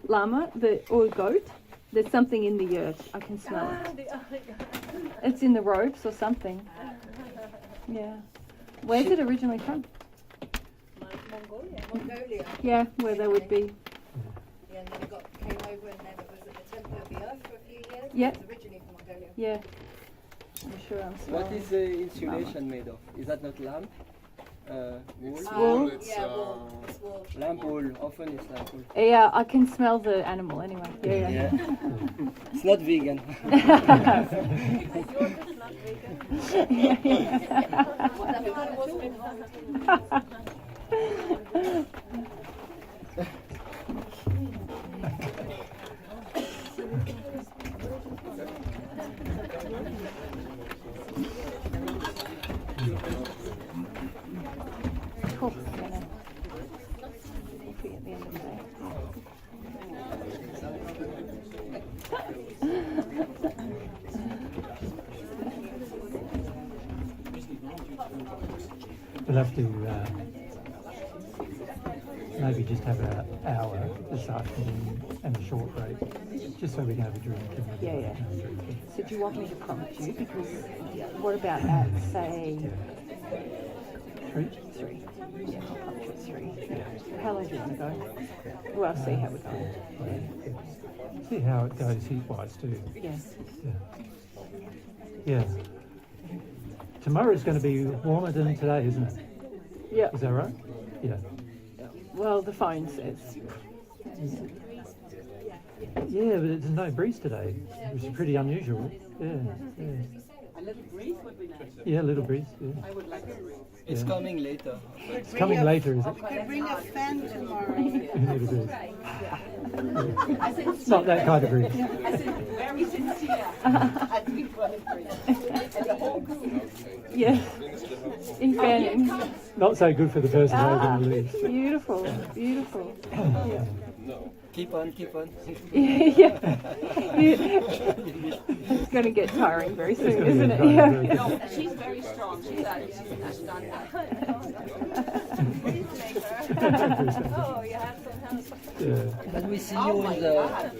llama, or goat. There's something in the earth. I can smell it. It's in the ropes or something. Yeah. Where's it originally from? Mongolia. Yeah, where they would be. Yeah, and then it came over and then it was at the Temple of the Earth for a few years. Yeah. It was originally from Mongolia. Yeah. I'm sure I'm smelling. What is the insulation made of? Is that not lamb? Wool? Wool? Yeah, wool. It's wool. Lamb wool, often it's lamb wool. Yeah, I can smell the animal anyway. Yeah. It's not vegan. Cool. At the end of the day. We'll have to maybe just have an hour this afternoon and a short break, just so we can have a drink. Yeah. So do you want me to prompt you? Because what about at, say, 3? 3? Yeah, I'll prompt you at 3. How long do you want to go? Well, I'll see how we're going. See how it goes heat-wise too. Yes. Yeah. Tomorrow's going to be warmer than today, isn't it? Yeah. Is that right? Yeah. Well, the phone says. Yeah, but there's no breeze today, which is pretty unusual. Yeah. A little breeze would be nice. Yeah, a little breeze. Yeah. I would like a breeze. It's coming later. It's coming later, is it? We could bring a fan tomorrow. A little breeze. It's not that kind of breeze. I said, very sincere. I think for a breeze. And the whole group. Yeah. In fanning. Not so good for the person holding the leaves. Beautiful. Yeah. Keep on. Yeah. It's going to get tiring very soon, isn't it? Yeah. No, she's very strong. She's done Oh, you have some help. Yeah. But we see Oh you my in the... God.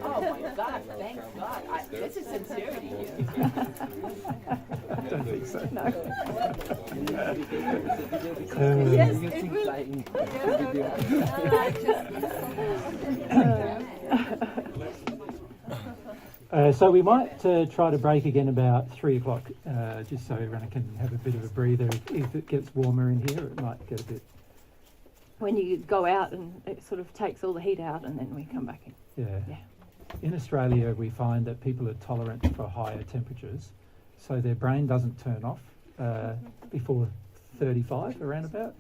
Oh my God, thank God. This is sincerity here. I don't think so. No. Yes, you think flying. So we might try to break again about 3 o'clock, just so everyone can have a bit of a breather. If it gets warmer in here, it might get a bit. When you go out and it sort of takes all the heat out and then we come back in. Yeah. In Australia, we find that people are tolerant for higher temperatures, so their brain doesn't turn off before 35, around about.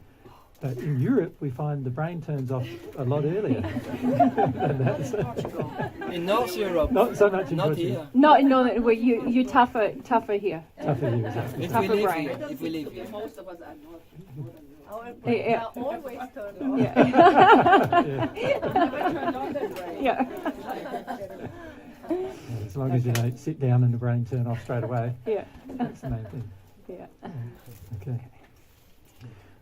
But in Europe, we find the brain turns off a lot earlier than that. In North Europe. Not so much in Not Portugal. here. Not in Northern, where you're tougher here. Tougher here, exactly. If Tougher we live brain. here. If we live here. Most of us are not. Our Yeah. brains are always turned on. Yeah. Never turned on the brain. Yeah. As long as you don't sit down and the brain turn off straight away. Yeah. That's the main thing. Yeah. Okay.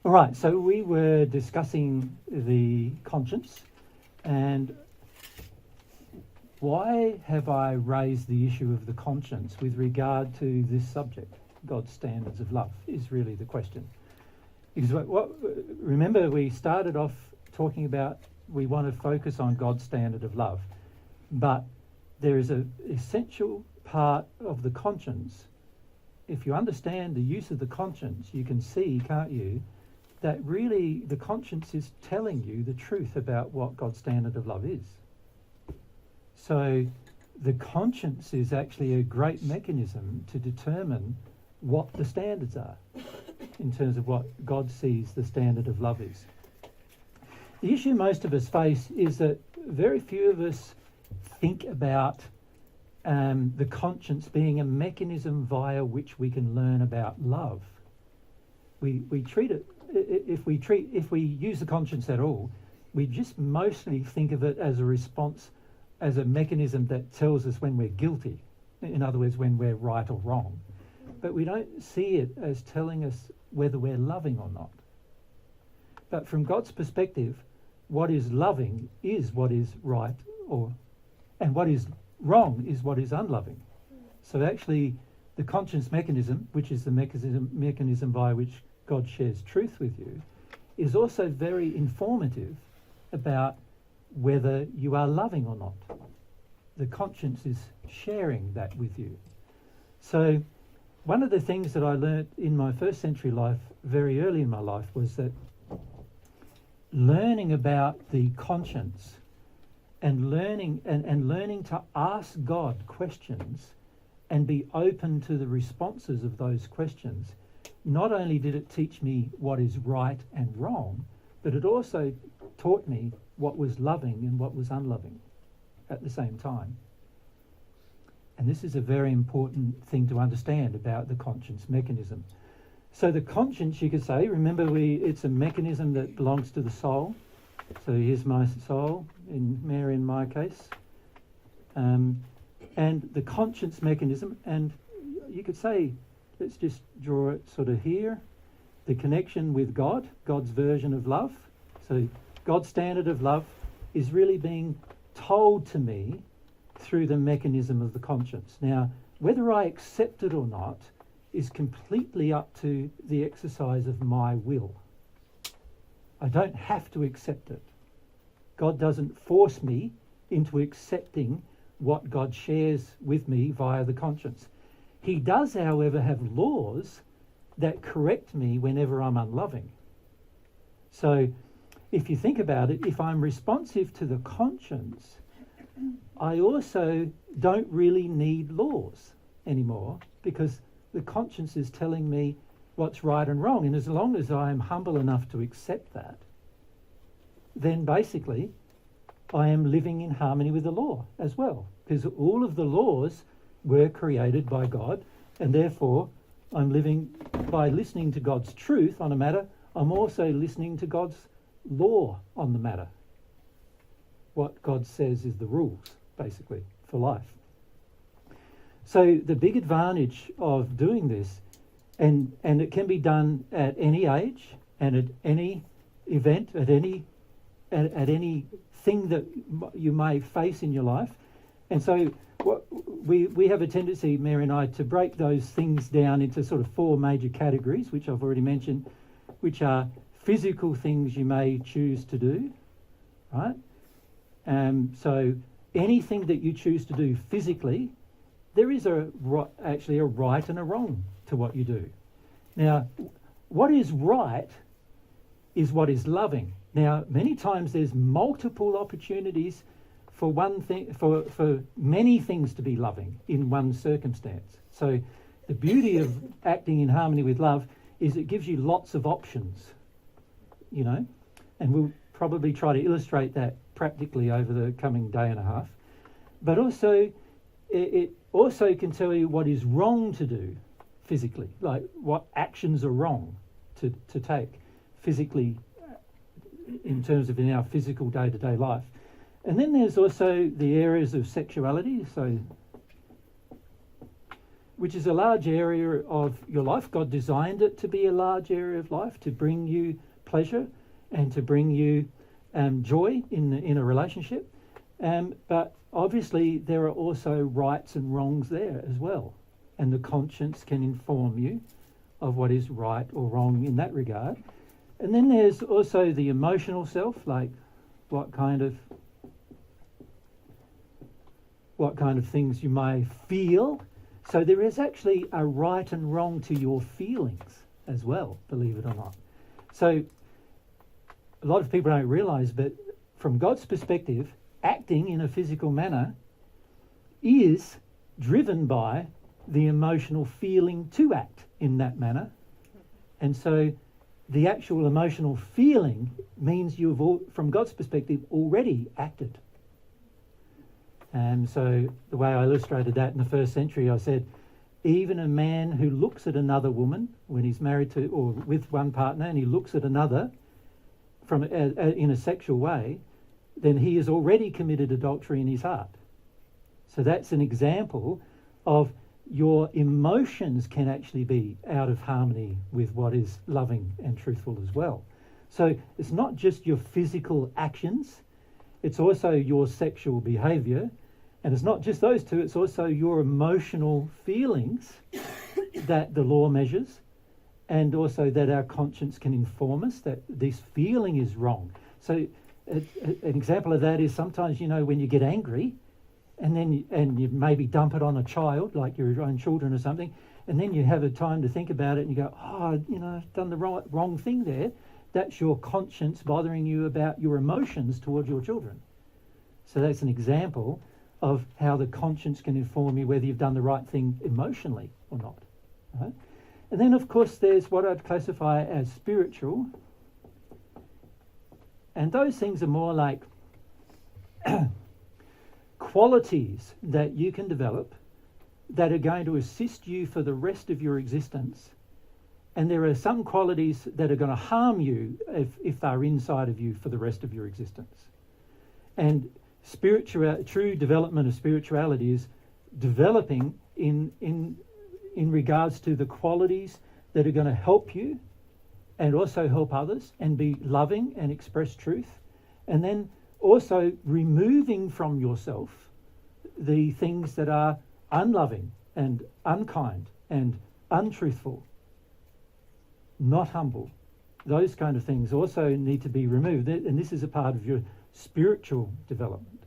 All right, so we were discussing the conscience, and why have I raised the issue of the conscience with regard to this subject? God's standards of love is really the question. Because remember, we started off talking about we want to focus on God's standard of love, but there is an essential part of the conscience. If you understand the use of the conscience, you can see, can't you, that really the conscience is telling you the truth about what God's standard of love is. So the conscience is actually a great mechanism to determine what the standards are in terms of what God sees the standard of love is. The issue most of us face is that very few of us think about the conscience being a mechanism via which we can learn about love. We treat it, if we use the conscience at all, we just mostly think of it as a response, as a mechanism that tells us when we're guilty. In other words, when we're right or wrong. But we don't see it as telling us whether we're loving or not. But from God's perspective, what is loving is what is right, and what is wrong is what is unloving. So actually, the conscience mechanism, which is the mechanism by which God shares truth with you, is also very informative about whether you are loving or not. The conscience is sharing that with you. So one of the things that I learnt in my first century life, very early in my life, was that learning about the conscience and learning to ask God questions and be open to the responses of those questions, not only did it teach me what is right and wrong, but it also taught me what was loving and what was unloving at the same time. And this is a very important thing to understand about the conscience mechanism. So the conscience, you could say, remember it's a mechanism that belongs to the soul. So here's my soul, in Mary in my case. And the conscience mechanism, and you could say, let's just draw it sort of here, the connection with God, God's version of love. So God's standard of love is really being told to me through the mechanism of the conscience. Now, whether I accept it or not is completely up to the exercise of my will. I don't have to accept it. God doesn't force me into accepting what God shares with me via the conscience. He does, however, have laws that correct me whenever I'm unloving. So if you think about it, if I'm responsive to the conscience, I also don't really need laws anymore, because the conscience is telling me what's right and wrong. And as long as I am humble enough to accept that, then basically I am living in harmony with the law as well, because all of the laws were created by God, and therefore I'm living by listening to God's truth on a matter. I'm also listening to God's law on the matter. What God says is the rules, basically, for life. So the big advantage of doing this, and it can be done at any age and at any event, at any thing that you may face in your life. And so we have a tendency, Mary and I, to break those things down into sort of four major categories, which I've already mentioned, which are physical things you may choose to do, right? So anything that you choose to do physically, there is actually a right and a wrong to what you do. Now, what is right is what is loving. Now, many times there's multiple opportunities for one thing, for many things to be loving in one circumstance. So the beauty of acting in harmony with love is it gives you lots of options, you know, and we'll probably try to illustrate that practically over the coming day and a half. But also, it also can tell you what is wrong to do physically, like what actions are wrong to take physically in terms of in our physical day-to-day life. And then there's also the areas of sexuality, so which is a large area of your life. God designed it to be a large area of life, to bring you pleasure and to bring you joy in a relationship. But obviously there are also rights and wrongs there as well. And the conscience can inform you of what is right or wrong in that regard. And then there's also the emotional self, like what kind of things you may feel. So there is actually a right and wrong to your feelings as well, believe it or not. So a lot of people don't realise, but from God's perspective, acting in a physical manner is driven by the emotional feeling to act in that manner. And so the actual emotional feeling means you've, from God's perspective, already acted. And so the way I illustrated that in the first century, I said, even a man who looks at another woman when he's married to or with one partner, and he looks at another from in a sexual way, then he has already committed adultery in his heart. So that's an example of your emotions can actually be out of harmony with what is loving and truthful as well. So it's not just your physical actions, it's also your sexual behaviour. And it's not just those two, it's also your emotional feelings that the law measures, and also that our conscience can inform us that this feeling is wrong. So an example of that is sometimes, you know, when you get angry and then you maybe dump it on a child, like your own children or something, and then you have a time to think about it and you go, oh, you know, I've done the wrong thing there. That's your conscience bothering you about your emotions towards your children. So that's an example of how the conscience can inform you whether you've done the right thing emotionally or not. Right? And then, of course, there's what I'd classify as spiritual. And those things are more like qualities that you can develop that are going to assist you for the rest of your existence. And there are some qualities that are going to harm you if they're inside of you for the rest of your existence. And true development of spirituality is developing in regards to the qualities that are going to help you and also help others and be loving and express truth. And then also removing from yourself the things that are unloving and unkind and untruthful, not humble. Those kind of things also need to be removed. And this is a part of your spiritual development.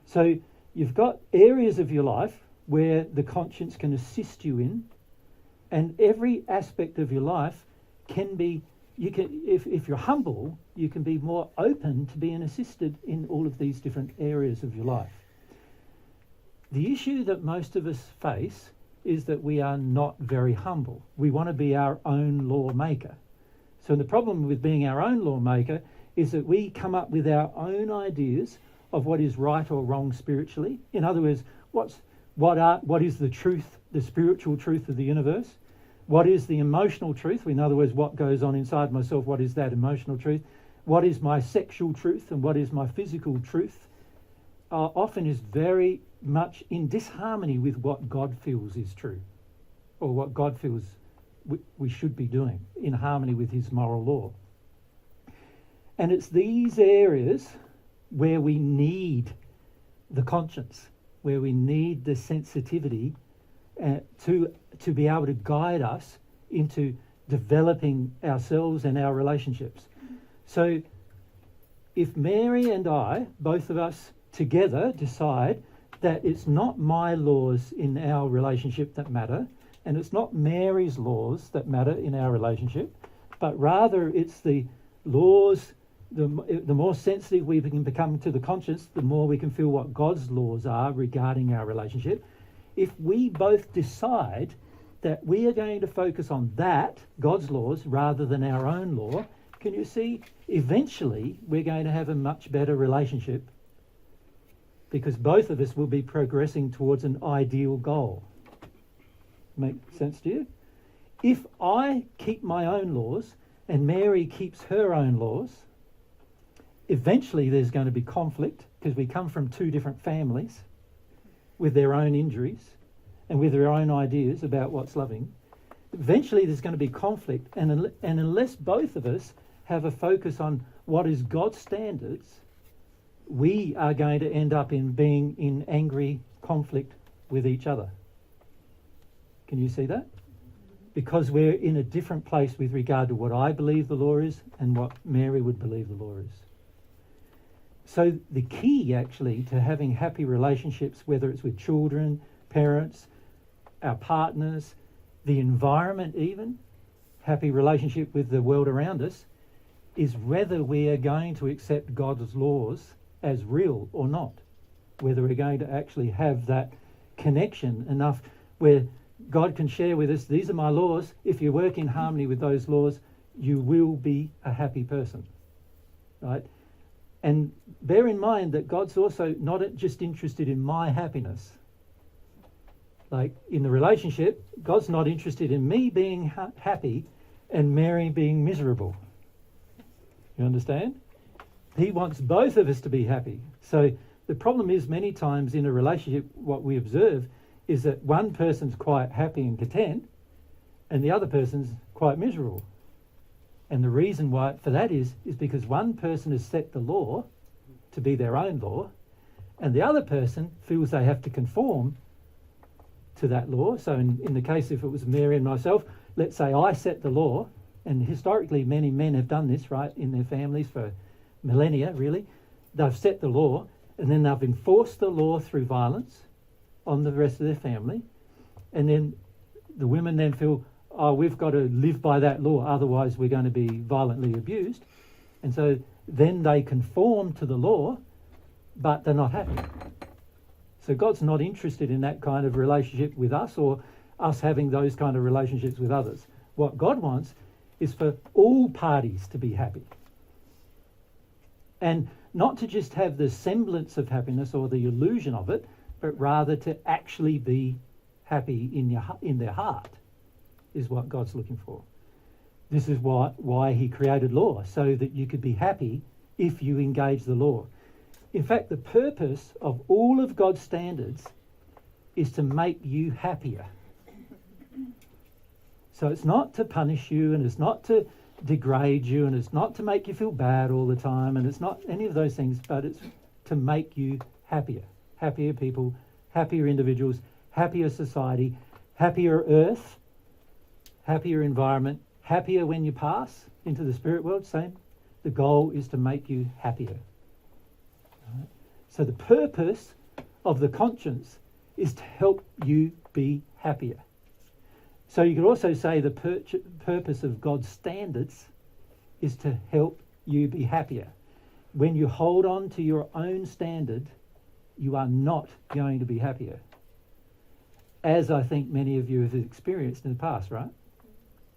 So you've got areas of your life where the conscience can assist you in, and every aspect of your life can be, if you're humble, you can be more open to being assisted in all of these different areas of your life. The issue that most of us face is that we are not very humble. We want to be our own lawmaker. So the problem with being our own lawmaker is that we come up with our own ideas of what is right or wrong spiritually. In other words, what is the truth, the spiritual truth of the universe? What is the emotional truth? In other words, what goes on inside myself? What is that emotional truth? What is my sexual truth and what is my physical truth? Often is very much in disharmony with what God feels is true, or what God feels we should be doing, in harmony with his moral law. And it's these areas where we need the conscience, where we need the sensitivity to be able to guide us into developing ourselves and our relationships. So if Mary and I, both of us together, decide that it's not my laws in our relationship that matter, and it's not Mary's laws that matter in our relationship, but rather it's the laws, the more sensitive we can become to the conscience, the more we can feel what God's laws are regarding our relationship. If we both decide that we are going to focus on that, God's laws, rather than our own law, can you see, eventually we're going to have a much better relationship, because both of us will be progressing towards an ideal goal. Make sense to you? If I keep my own laws and Mary keeps her own laws, eventually there's going to be conflict, because we come from two different families with their own injuries and with their own ideas about what's loving. Eventually there's going to be conflict, and unless both of us have a focus on what is God's standards, we are going to end up in being in angry conflict with each other. Can you see that? Because we're in a different place with regard to what I believe the law is and what Mary would believe the law is. So the key actually to having happy relationships, whether it's with children, parents, our partners, the environment even, happy relationship with the world around us, is whether we are going to accept God's laws as real or not. Whether we're going to actually have that connection enough where God can share with us, these are my laws. If you work in harmony with those laws, you will be a happy person. Right? And bear in mind that God's also not just interested in my happiness. Like in the relationship, God's not interested in me being happy and Mary being miserable. You understand? He wants both of us to be happy. So the problem is, many times in a relationship, what we observe is that one person's quite happy and content and the other person's quite miserable. And the reason why for that is because one person has set the law to be their own law, and the other person feels they have to conform to that law. So in the case, if it was Mary and myself, let's say I set the law, and historically many men have done this, right, in their families for millennia, really. They've set the law, and then they've enforced the law through violence on the rest of their family, and then the women then feel, oh, we've got to live by that law, otherwise we're going to be violently abused. And so then they conform to the law, but they're not happy. So God's not interested in that kind of relationship with us, or us having those kind of relationships with others. What God wants is for all parties to be happy. And not to just have the semblance of happiness or the illusion of it, but rather to actually be happy in their heart is what God's looking for. This is why he created law, so that you could be happy if you engage the law. In fact, the purpose of all of God's standards is to make you happier. So it's not to punish you, and it's not to degrade you, and it's not to make you feel bad all the time, and it's not any of those things, but it's to make you happier. Happier people, happier individuals, happier society, happier earth, happier environment, happier when you pass into the spirit world, same. The goal is to make you happier. Right? So the purpose of the conscience is to help you be happier. So you could also say the purpose of God's standards is to help you be happier. When you hold on to your own standard, you are not going to be happier. As I think many of you have experienced in the past, right?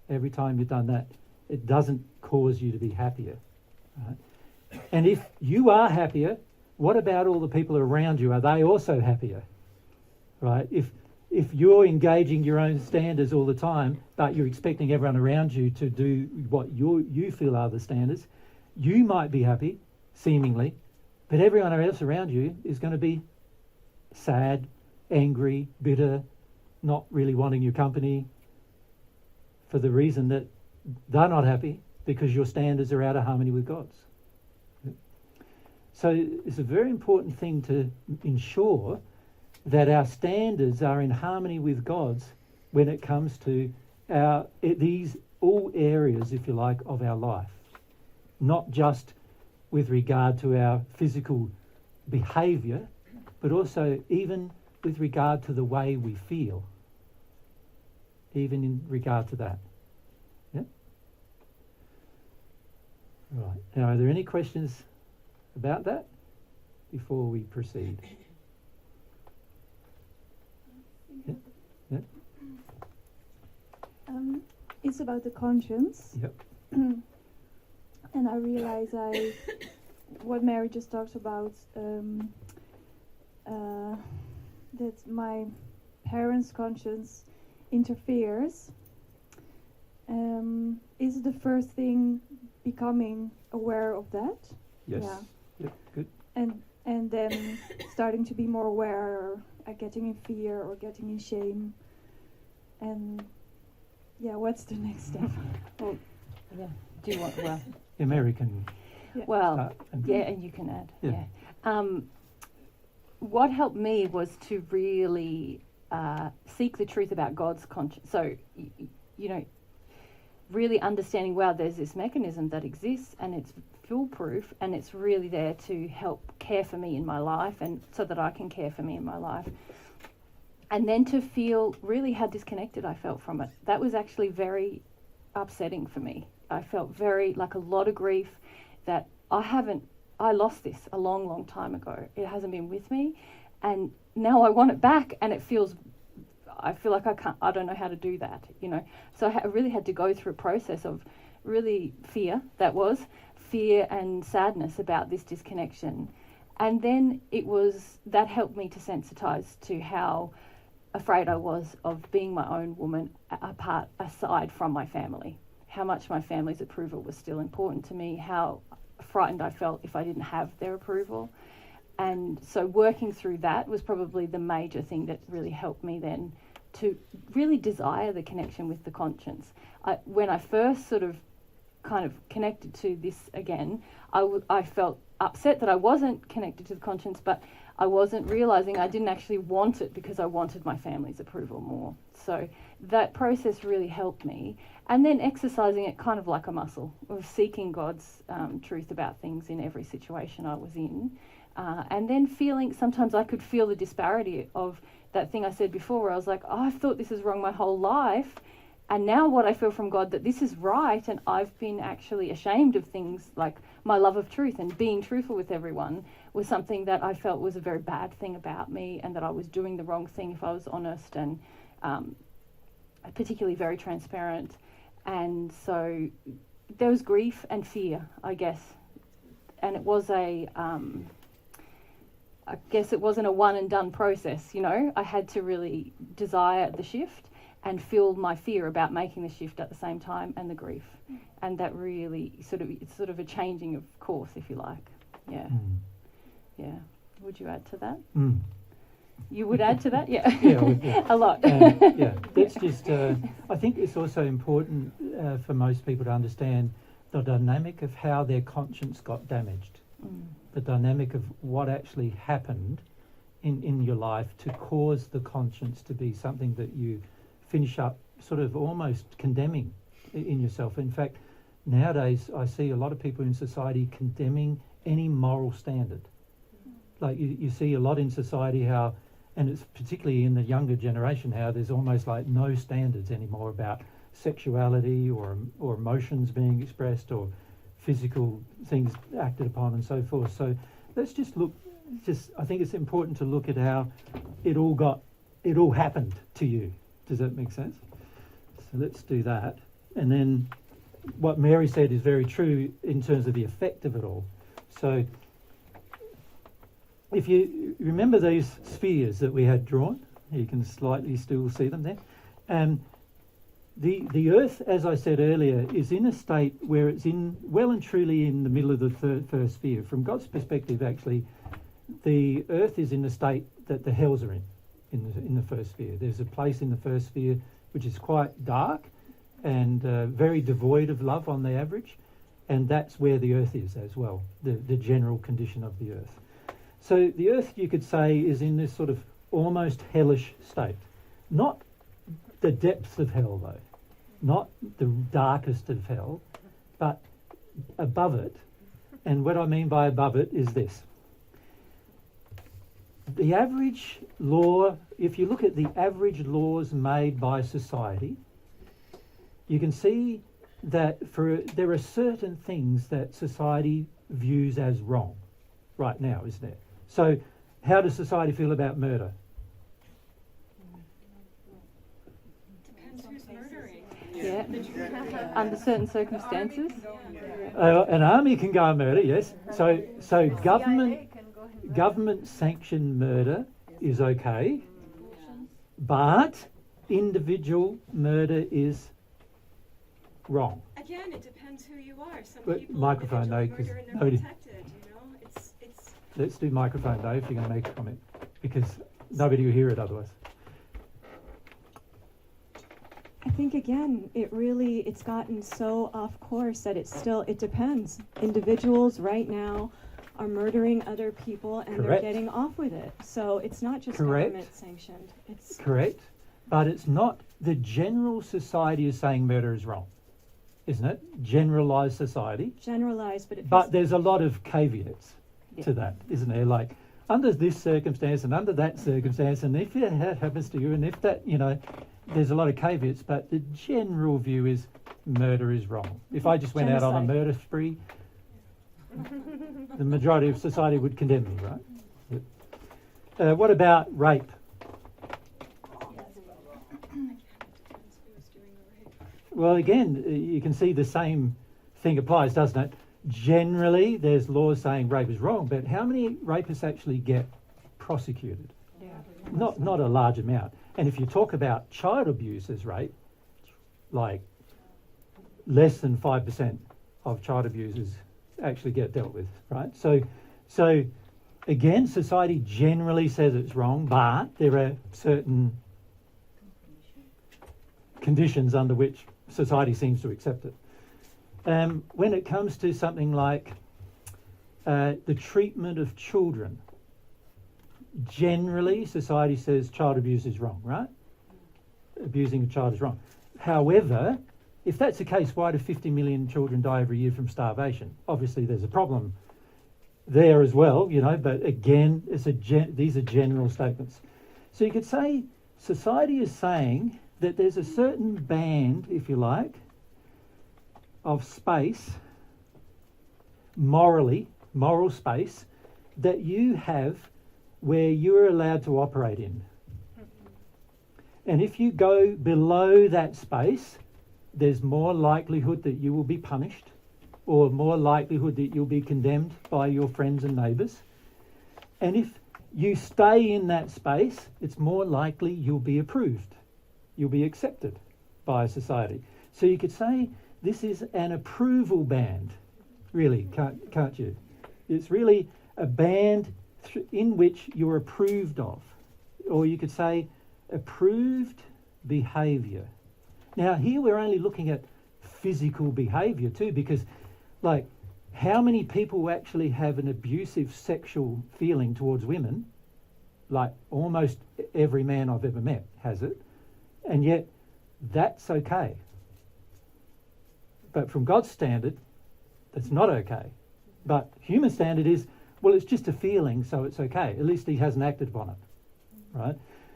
Every time you've done that, it doesn't cause you to be happier. Right? And if you are happier, what about all the people around you? Are they also happier? Right? If you're engaging your own standards all the time, but you're expecting everyone around you to do what you feel are the standards, you might be happy, seemingly, but everyone else around you is going to be sad, angry, bitter, not really wanting your company, for the reason that they're not happy because your standards are out of harmony with God's. So it's a very important thing to ensure that our standards are in harmony with God's when it comes to these all areas, if you like, of our life. Not just with regard to our physical behaviour, but also even with regard to the way we feel. Even in regard to that. Yeah? Right. Now, are there any questions about that before we proceed? Yeah? Yeah? It's about the conscience. Yep. And I realize what Mary just talked about, that my parents' conscience interferes. Is the first thing becoming aware of that? Yes. Yeah. Yep. Good. And then starting to be more aware, or getting in fear or getting in shame. And yeah, what's the next step? Well, yeah. Do you want? Well, American. well, yeah, and you can add. Yeah. Yeah. What helped me was to really seek the truth about God's conscience. So, you know, really understanding, wow, there's this mechanism that exists and it's foolproof and it's really there to help care for me in my life and so that I can care for me in my life. And then to feel really how disconnected I felt from it. That was actually very upsetting for me. I felt very, like a lot of grief that I lost this a long, long time ago. It hasn't been with me. And now I want it back and I feel like I don't know how to do that, you know. So I really had to go through a process of really fear and sadness about this disconnection. And then that helped me to sensitize to how afraid I was of being my own woman aside from my family, how much my family's approval was still important to me, how frightened I felt if I didn't have their approval. And so working through that was probably the major thing that really helped me then to really desire the connection with the conscience. When I first sort of kind of connected to this again, I felt upset that I wasn't connected to the conscience, but I wasn't realising I didn't actually want it because I wanted my family's approval more. So that process really helped me. And then exercising it kind of like a muscle of seeking God's truth about things in every situation I was in. And then feeling, sometimes I could feel the disparity of that thing I said before where I was like, oh, I've thought this is wrong my whole life. And now what I feel from God, that this is right, and I've been actually ashamed of things like my love of truth and being truthful with everyone was something that I felt was a very bad thing about me, and that I was doing the wrong thing if I was honest and particularly very transparent. And so there was grief and fear, I guess. And it was I guess it wasn't a one and done process, you know. I had to really desire the shift and feel my fear about making the shift at the same time, and the grief. And that really it's sort of a changing of course, if you like. Yeah. Yeah. Would you add to that? You would add to that? Yeah. Yeah, I would, yeah. A lot. Yeah, that's just, I think it's also important for most people to understand the dynamic of how their conscience got damaged. The dynamic of what actually happened in your life to cause the conscience to be something that you finish up sort of almost condemning in yourself. In fact, nowadays I see a lot of people in society condemning any moral standard. Like you see a lot in society how, and it's particularly in the younger generation, how there's almost like no standards anymore about sexuality or emotions being expressed or physical things acted upon and so forth. So let's just look, I think it's important to look at how it all happened to you. Does that make sense? So let's do that. And then what Mary said is very true in terms of the effect of it all. So if you remember these spheres that we had drawn, you can slightly still see them there. The Earth, as I said earlier, is in a state where it's well and truly in the middle of the first sphere. From God's perspective, actually, the Earth is in the state that the hells are in the first sphere. There's a place in the first sphere which is quite dark and very devoid of love on the average, and that's where the Earth is as well, the general condition of the Earth. So the Earth, you could say, is in this sort of almost hellish state. Not the depths of hell, though. Not the darkest of hell, but above it. And what I mean by above it is this. The average law, if you look at the average laws made by society, you can see that there are certain things that society views as wrong right now, isn't there? So how does society feel about murder? Depends who's murdering. Yeah. Under certain circumstances. An army can go and murder, yes. So government sanctioned murder is okay, but individual murder is wrong. Again, it depends who you are. Some But people microphone, no, individual 'cause murder and they're nobody- protected, you know? It's Let's do microphone though if you're going to make a comment, because nobody will hear it otherwise. I think again, it's gotten so off course that it depends. Individuals right now are murdering other people and Correct. they're getting off with it. So it's not just Correct. government sanctioned. It's Correct, but it's not, the general society is saying murder is wrong, isn't it? Generalised society. generalized, but But there's a lot of caveats to that, isn't there? Like, under this circumstance and under that circumstance, and if that happens to you, and if that, there's a lot of caveats, but the general view is murder is wrong. If I just went out on a Genocide. murder spree, the majority of society would condemn me, right? Yep. What about rape? Well, again, you can see the same thing applies, doesn't it? Generally, there's laws saying rape is wrong, but how many rapists actually get prosecuted? Not a large amount. And if you talk about child abuse as rape, like less than 5% of child abusers actually get dealt with, right? So again, society generally says it's wrong, but there are certain conditions under which society seems to accept it. when it comes to something like the treatment of children, generally society says child abuse is wrong, right? Abusing a child is wrong. However, if that's the case, why do 50 million children die every year from starvation? Obviously, there's a problem there as well, you know, but again, these are general statements. So you could say society is saying that there's a certain band, if you like, of space, moral space, that you have where you're allowed to operate in. And if you go below that space, there's more likelihood that you will be punished, or more likelihood that you'll be condemned by your friends and neighbours. And if you stay in that space, it's more likely you'll be approved. You'll be accepted by society. So you could say this is an approval band, really, can't you? It's really a band in which you're approved of. Or you could say approved behaviour. Now here we're only looking at physical behaviour too, because like how many people actually have an abusive sexual feeling towards women? Like almost every man I've ever met has it. And yet that's okay. But from God's standard, that's not okay. But human standard is, well, it's just a feeling, so it's okay. At least he hasn't acted upon it, right?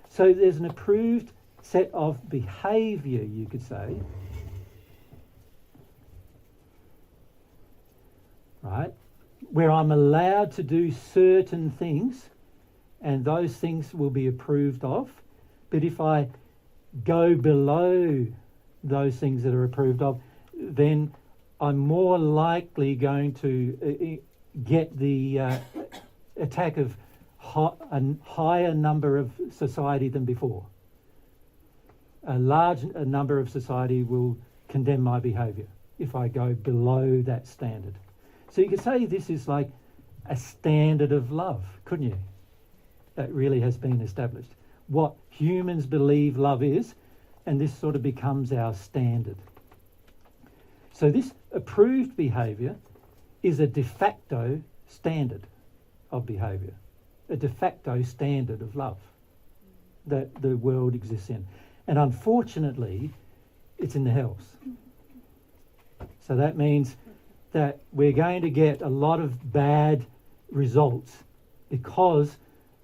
So there's an approved set of behaviour, you could say, right, where I'm allowed to do certain things, and those things will be approved of. But if I go below those things that are approved of, then I'm more likely going to get the attack of a higher number of society than before. A large number of society will condemn my behaviour if I go below that standard. So you could say this is like a standard of love, couldn't you? That really has been established. What humans believe love is, and this sort of becomes our standard. So this approved behaviour is a de facto standard of behaviour, a de facto standard of love that the world exists in. And unfortunately, it's in the hells. So that means that we're going to get a lot of bad results because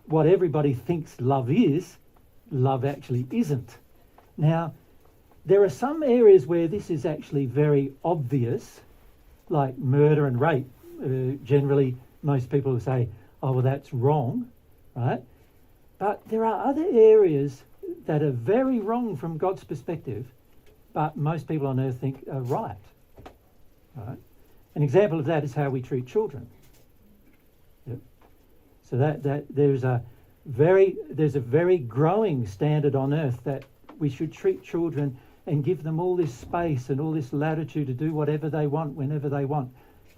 what everybody thinks love is, love actually isn't. Now, there are some areas where this is actually very obvious, like murder and rape. Generally, most people will say, oh, well, that's wrong, right? But there are other areas that are very wrong from God's perspective, but most people on earth think are right. Right? An example of that is how we treat children. Yep. So that there's a very growing standard on earth that we should treat children and give them all this space and all this latitude to do whatever they want whenever they want,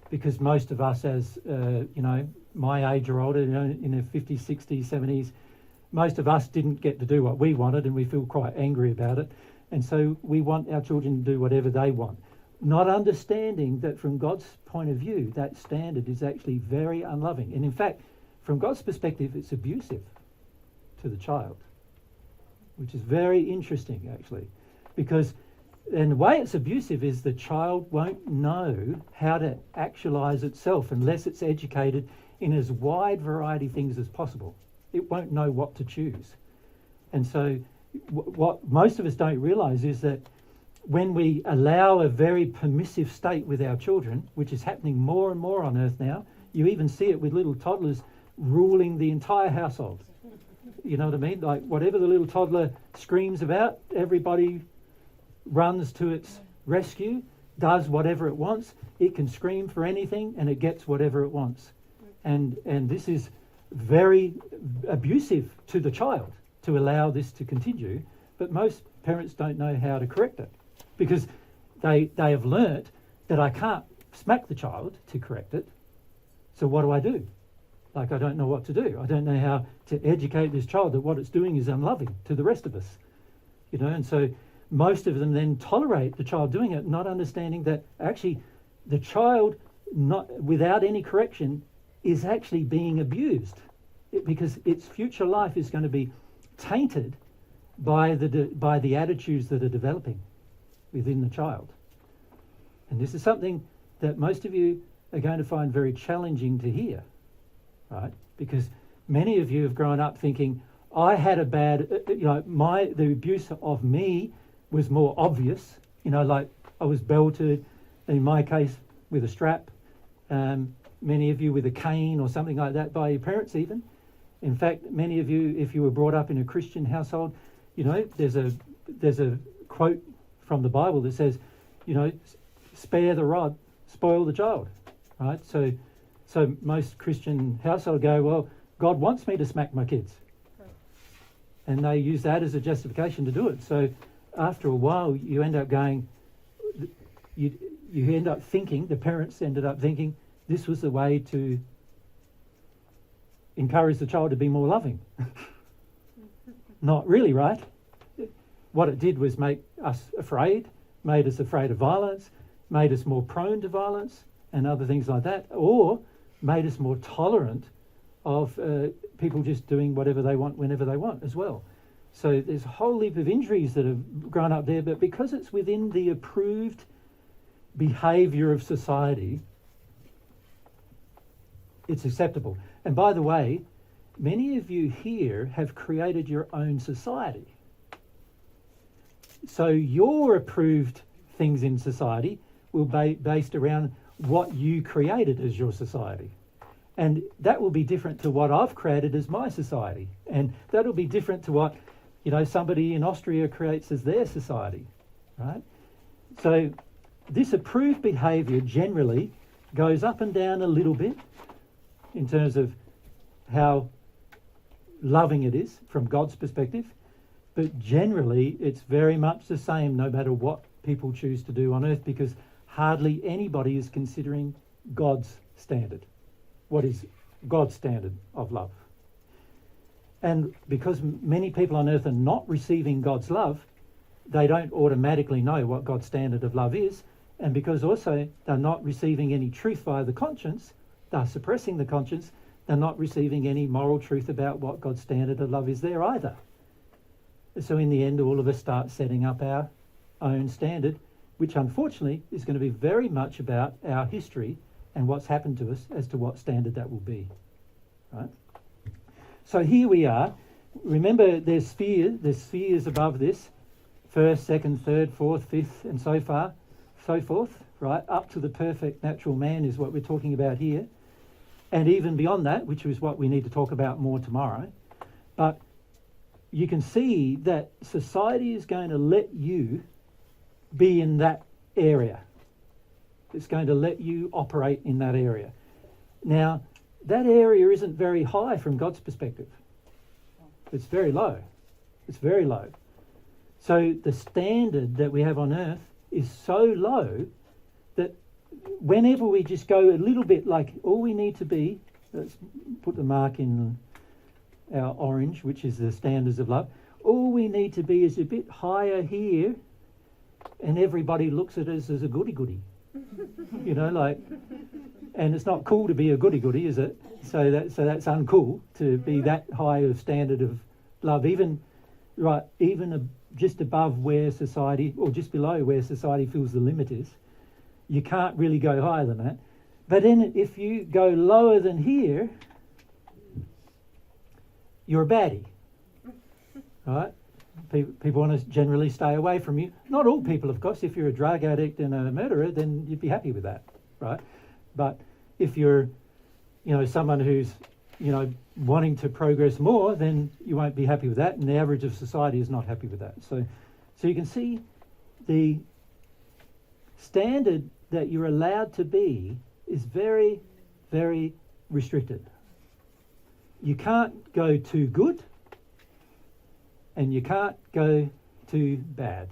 because most of us, as my age or older, in their 50s, 60s, 70s, most of us didn't get to do what we wanted, and we feel quite angry about it, and so we want our children to do whatever they want, not understanding that from God's point of view, that standard is actually very unloving, and in fact, from God's perspective, it's abusive to the child, which is very interesting actually, because and the way it's abusive is the child won't know how to actualise itself unless it's educated in as wide variety of things as possible. It won't know what to choose. And so what most of us don't realise is that when we allow a very permissive state with our children, which is happening more and more on earth now, you even see it with little toddlers ruling the entire household. You know what I mean? Like whatever the little toddler screams about, everybody runs to its rescue, does whatever it wants. It can scream for anything and it gets whatever it wants. And this is very abusive to the child to allow this to continue, but most parents don't know how to correct it because they have learnt that I can't smack the child to correct it. So what do? Like, I don't know what to do. I don't know how to educate this child that what it's doing is unloving to the rest of us. And so most of them then tolerate the child doing it, not understanding that actually the child, not without any correction, is actually being abused because its future life is going to be tainted by the attitudes that are developing within the child. And this is something that most of you are going to find very challenging to hear, right? Because many of you have grown up thinking, I had a bad, the abuse of me was more obvious, like I was belted, in my case with a strap, many of you with a cane or something like that by your parents even. In fact, many of you, if you were brought up in a Christian household, there's a quote from the Bible that says, spare the rod, spoil the child, right? So most Christian households go, well, God wants me to smack my kids. And they use that as a justification to do it. So after a while, you end up going, you end up thinking, the parents ended up thinking, this was the way to encourage the child to be more loving. Not really, right? What it did was make us afraid, made us afraid of violence, made us more prone to violence and other things like that, or made us more tolerant of people just doing whatever they want whenever they want as well. So there's a whole heap of injuries that have grown up there, but because it's within the approved behaviour of society, it's acceptable. And by the way, many of you here have created your own society. So your approved things in society will be based around what you created as your society. And that will be different to what I've created as my society. And that'll be different to what, somebody in Austria creates as their society, right? So this approved behaviour generally goes up and down a little bit in terms of how loving it is from God's perspective. But generally, it's very much the same no matter what people choose to do on earth, because hardly anybody is considering God's standard. What is God's standard of love? And because many people on earth are not receiving God's love, they don't automatically know what God's standard of love is. And because also they're not receiving any truth via the conscience, they're suppressing the conscience, they're not receiving any moral truth about what God's standard of love is there either. So in the end, all of us start setting up our own standard, which unfortunately is going to be very much about our history and what's happened to us as to what standard that will be, right? So here we are. Remember, there's spheres above this, first, second, third, fourth, fifth, and so forth, right? Up to the perfect natural man is what we're talking about here. And even beyond that, which is what we need to talk about more tomorrow. But you can see that society is going to let you be in that area. It's going to let you operate in that area. Now, that area isn't very high from God's perspective. It's very low. It's very low. So the standard that we have on earth is so low that whenever we just go a little bit, like all we need to be, let's put the mark in our orange, which is the standards of love, all we need to be is a bit higher here, and everybody looks at us as a goody-goody. And it's not cool to be a goody-goody, is it? So that's uncool to be that high of standard of love, even just above where society, or just below where society feels the limit is. You can't really go higher than that. But then if you go lower than here, you're a baddie, right? People want to generally stay away from you. Not all people, of course. If you're a drug addict and a murderer, then you'd be happy with that, right? But if you're, someone who's, wanting to progress more, then you won't be happy with that, and the average of society is not happy with that. So you can see the standard that you're allowed to be is very, very restricted. You can't go too good, and you can't go too bad.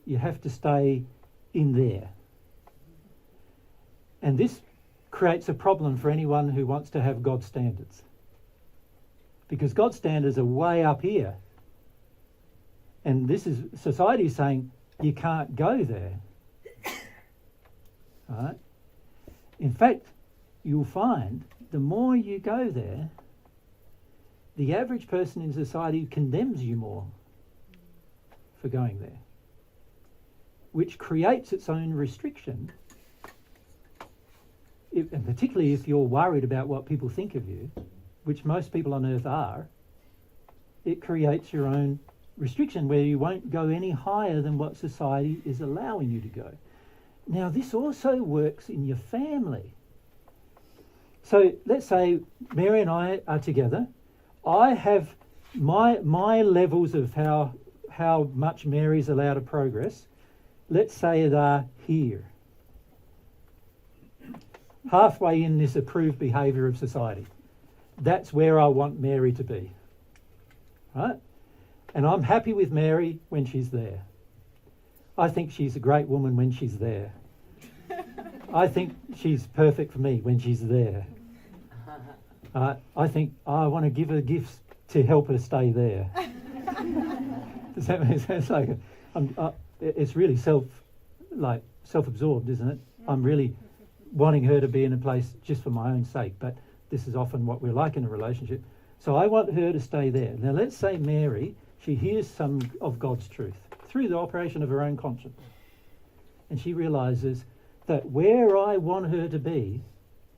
You have to stay in there. And this creates a problem for anyone who wants to have God's standards. Because God's standards are way up here. And this is society saying you can't go there. Right? In fact, you'll find the more you go there, the average person in society condemns you more for going there, which creates its own restriction, and particularly if you're worried about what people think of you, which most people on earth are, it creates your own restriction where you won't go any higher than what society is allowing you to go. Now, this also works in your family. So let's say Mary and I are together. I have my levels of how much Mary's allowed to progress. Let's say they're here, halfway in this approved behaviour of society. That's where I want Mary to be, right? And I'm happy with Mary when she's there. I think she's a great woman when she's there. I think she's perfect for me when she's there. I think I want to give her gifts to help her stay there. Does that make sense? Like, it's really self-absorbed, isn't it? I'm really wanting her to be in a place just for my own sake, but this is often what we're like in a relationship. So I want her to stay there. Now let's say Mary, she hears some of God's truth through the operation of her own conscience, and she realises that where I want her to be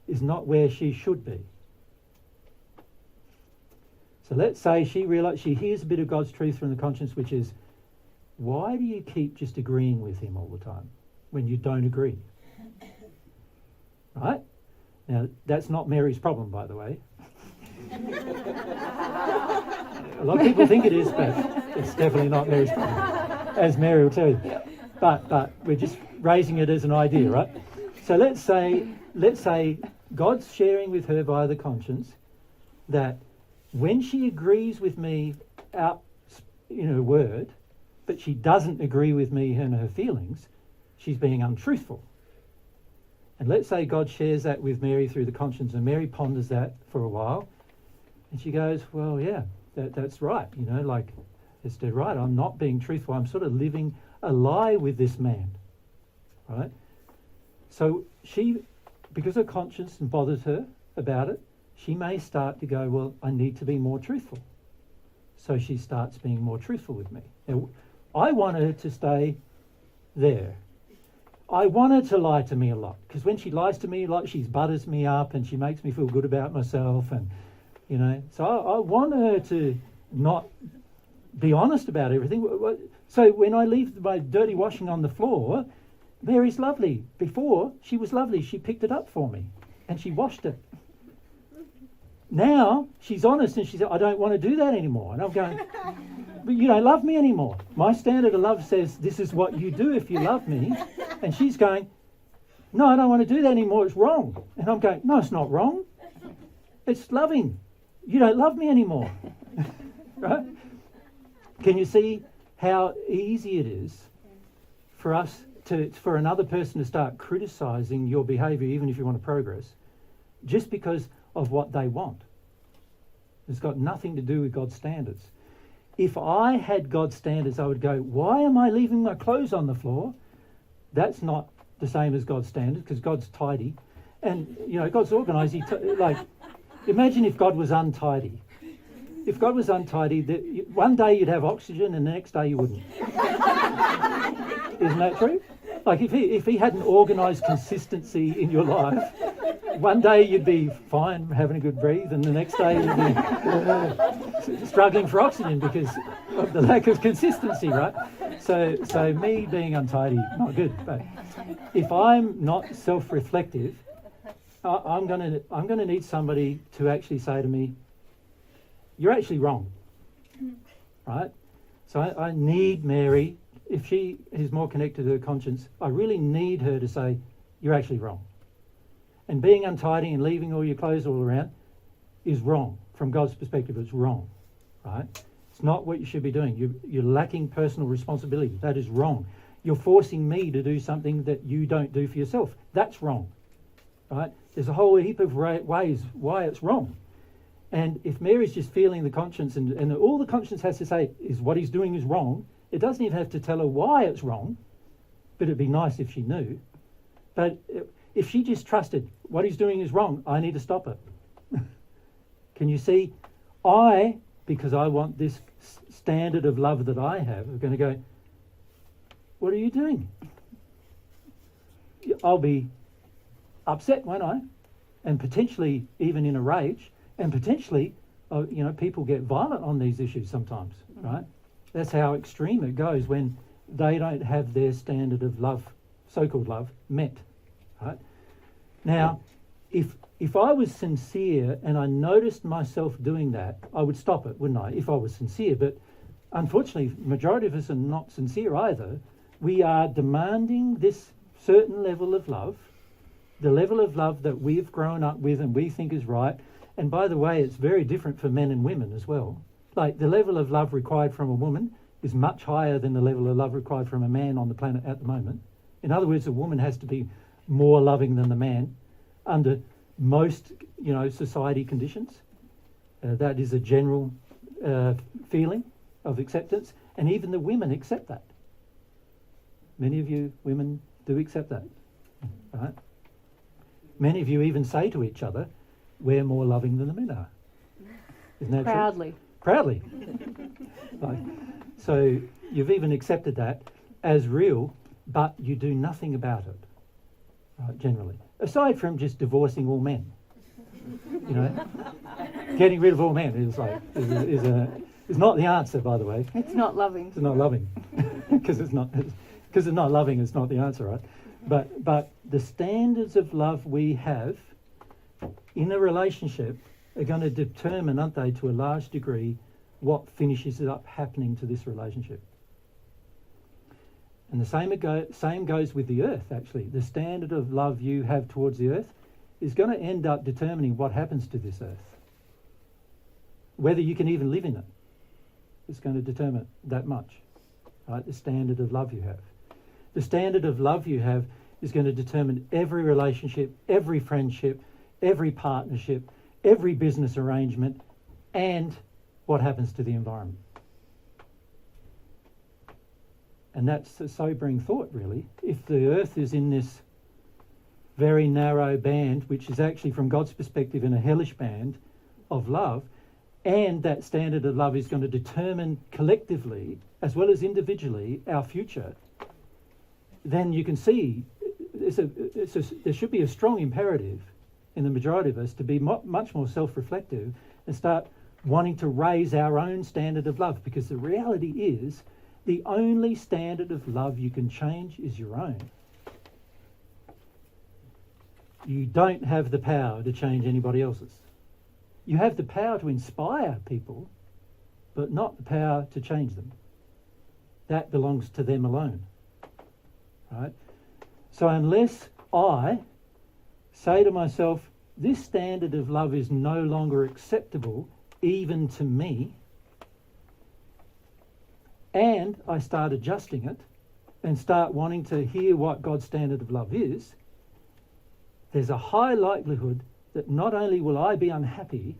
is not where she should be. So let's say she hears a bit of God's truth from the conscience, which is, why do you keep just agreeing with him all the time when you don't agree? Right? Now, that's not Mary's problem, by the way. A lot of people think it is, but it's definitely not Mary's problem, as Mary will tell you. But we're just raising it as an idea, right? So let's say God's sharing with her via the conscience that when she agrees with me out in her word, but she doesn't agree with me in her feelings, she's being untruthful. And let's say God shares that with Mary through the conscience, and Mary ponders that for a while, and she goes, well, yeah, that's right, like, it's dead right, I'm not being truthful, I'm sort of living a lie with this man, right? So she, because her conscience bothers her about it, she may start to go, well, I need to be more truthful. So she starts being more truthful with me. Now, I want her to stay there. I want her to lie to me a lot, because when she lies to me a lot, she butters me up and she makes me feel good about myself, and so I want her to not be honest about everything. So when I leave my dirty washing on the floor, Mary's lovely. Before, she was lovely. She picked it up for me and she washed it. Now she's honest and she said, I don't want to do that anymore. And I'm going, but you don't love me anymore. My standard of love says this is what you do if you love me. And she's going, no, I don't want to do that anymore. It's wrong. And I'm going, no, it's not wrong. It's loving. You don't love me anymore. Right? Can you see how easy it is for another person to start criticising your behaviour, even if you want to progress, just because of what they want? It's got nothing to do with God's standards. If I had God's standards, I would go, why am I leaving my clothes on the floor? That's not the same as God's standards, because God's tidy. And, God's organised. Imagine if God was untidy. If God was untidy, one day you'd have oxygen and the next day you wouldn't. Isn't that true? Like if he had an organised consistency in your life, one day you'd be fine, having a good breathe, and the next day you'd be struggling for oxygen because of the lack of consistency, right? So me being untidy, not good. But if I'm not self-reflective, I'm gonna need somebody to actually say to me, you're actually wrong, right? So I need Mary. If she is more connected to her conscience, I really need her to say, you're actually wrong. And being untidy and leaving all your clothes all around is wrong. From God's perspective, it's wrong, right? It's not what you should be doing. You're lacking personal responsibility. That is wrong. You're forcing me to do something that you don't do for yourself. That's wrong, right? There's a whole heap of ways why it's wrong. And if Mary's just feeling the conscience and all the conscience has to say is what he's doing is wrong, it doesn't even have to tell her why it's wrong, but it'd be nice if she knew. But if she just trusted what he's doing is wrong, I need to stop it. Can you see? Because I want this standard of love that I have, I'm going to go, what are you doing? I'll be upset, won't I? And potentially even in a rage, and potentially, people get violent on these issues sometimes, right? That's how extreme it goes when they don't have their standard of love, so-called love, met, right? Now, if I was sincere and I noticed myself doing that, I would stop it, wouldn't I, if I was sincere? But unfortunately, the majority of us are not sincere either. We are demanding this certain level of love, the level of love that we've grown up with and we think is right. And by the way, it's very different for men and women as well. Like, the level of love required from a woman is much higher than the level of love required from a man on the planet at the moment. In other words, a woman has to be more loving than the man under most, society conditions. That is a general feeling of acceptance, and even the women accept that. Many of you women do accept that, right? Many of you even say to each other, we're more loving than the men are. Isn't that Proudly. true? Proudly. So you've even accepted that as real, but you do nothing about it, right, generally. Aside from just divorcing all men. Getting rid of all men is not the answer, by the way. It's not loving. It's not loving. Because it's not loving, it's not the answer, right? But the standards of love we have in a relationship are going to determine, aren't they, to a large degree, what finishes up happening to this relationship. And the same goes with the earth, actually. The standard of love you have towards the earth is going to end up determining what happens to this earth. Whether you can even live in it. It's going to determine that much, right? The standard of love you have. The standard of love you have is going to determine every relationship, every friendship, every partnership, every business arrangement, and what happens to the environment. And that's a sobering thought, really. If the earth is in this very narrow band, which is actually, from God's perspective, in a hellish band of love, and that standard of love is going to determine collectively, as well as individually, our future, then you can see there should be a strong imperative in the majority of us to be much more self-reflective and start wanting to raise our own standard of love, because the reality is the only standard of love you can change is your own. You don't have the power to change anybody else's. You have the power to inspire people, but not the power to change them. That belongs to them alone. Right? So unless I say to myself, this standard of love is no longer acceptable even to me, and I start adjusting it and start wanting to hear what God's standard of love is, there's a high likelihood that not only will I be unhappy,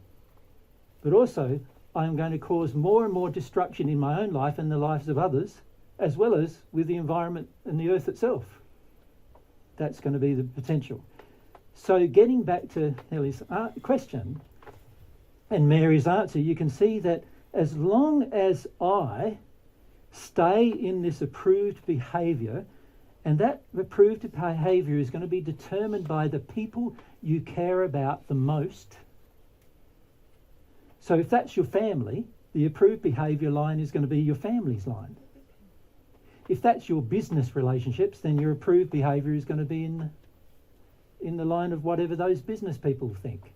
but also I'm going to cause more and more destruction in my own life and the lives of others, as well as with the environment and the earth itself. That's going to be the potential. So getting back to Nellie's question and Mary's answer, you can see that as long as I stay in this approved behaviour, and that approved behaviour is going to be determined by the people you care about the most. So if that's your family, the approved behaviour line is going to be your family's line. If that's your business relationships, then your approved behaviour is going to be in the line of whatever those business people think.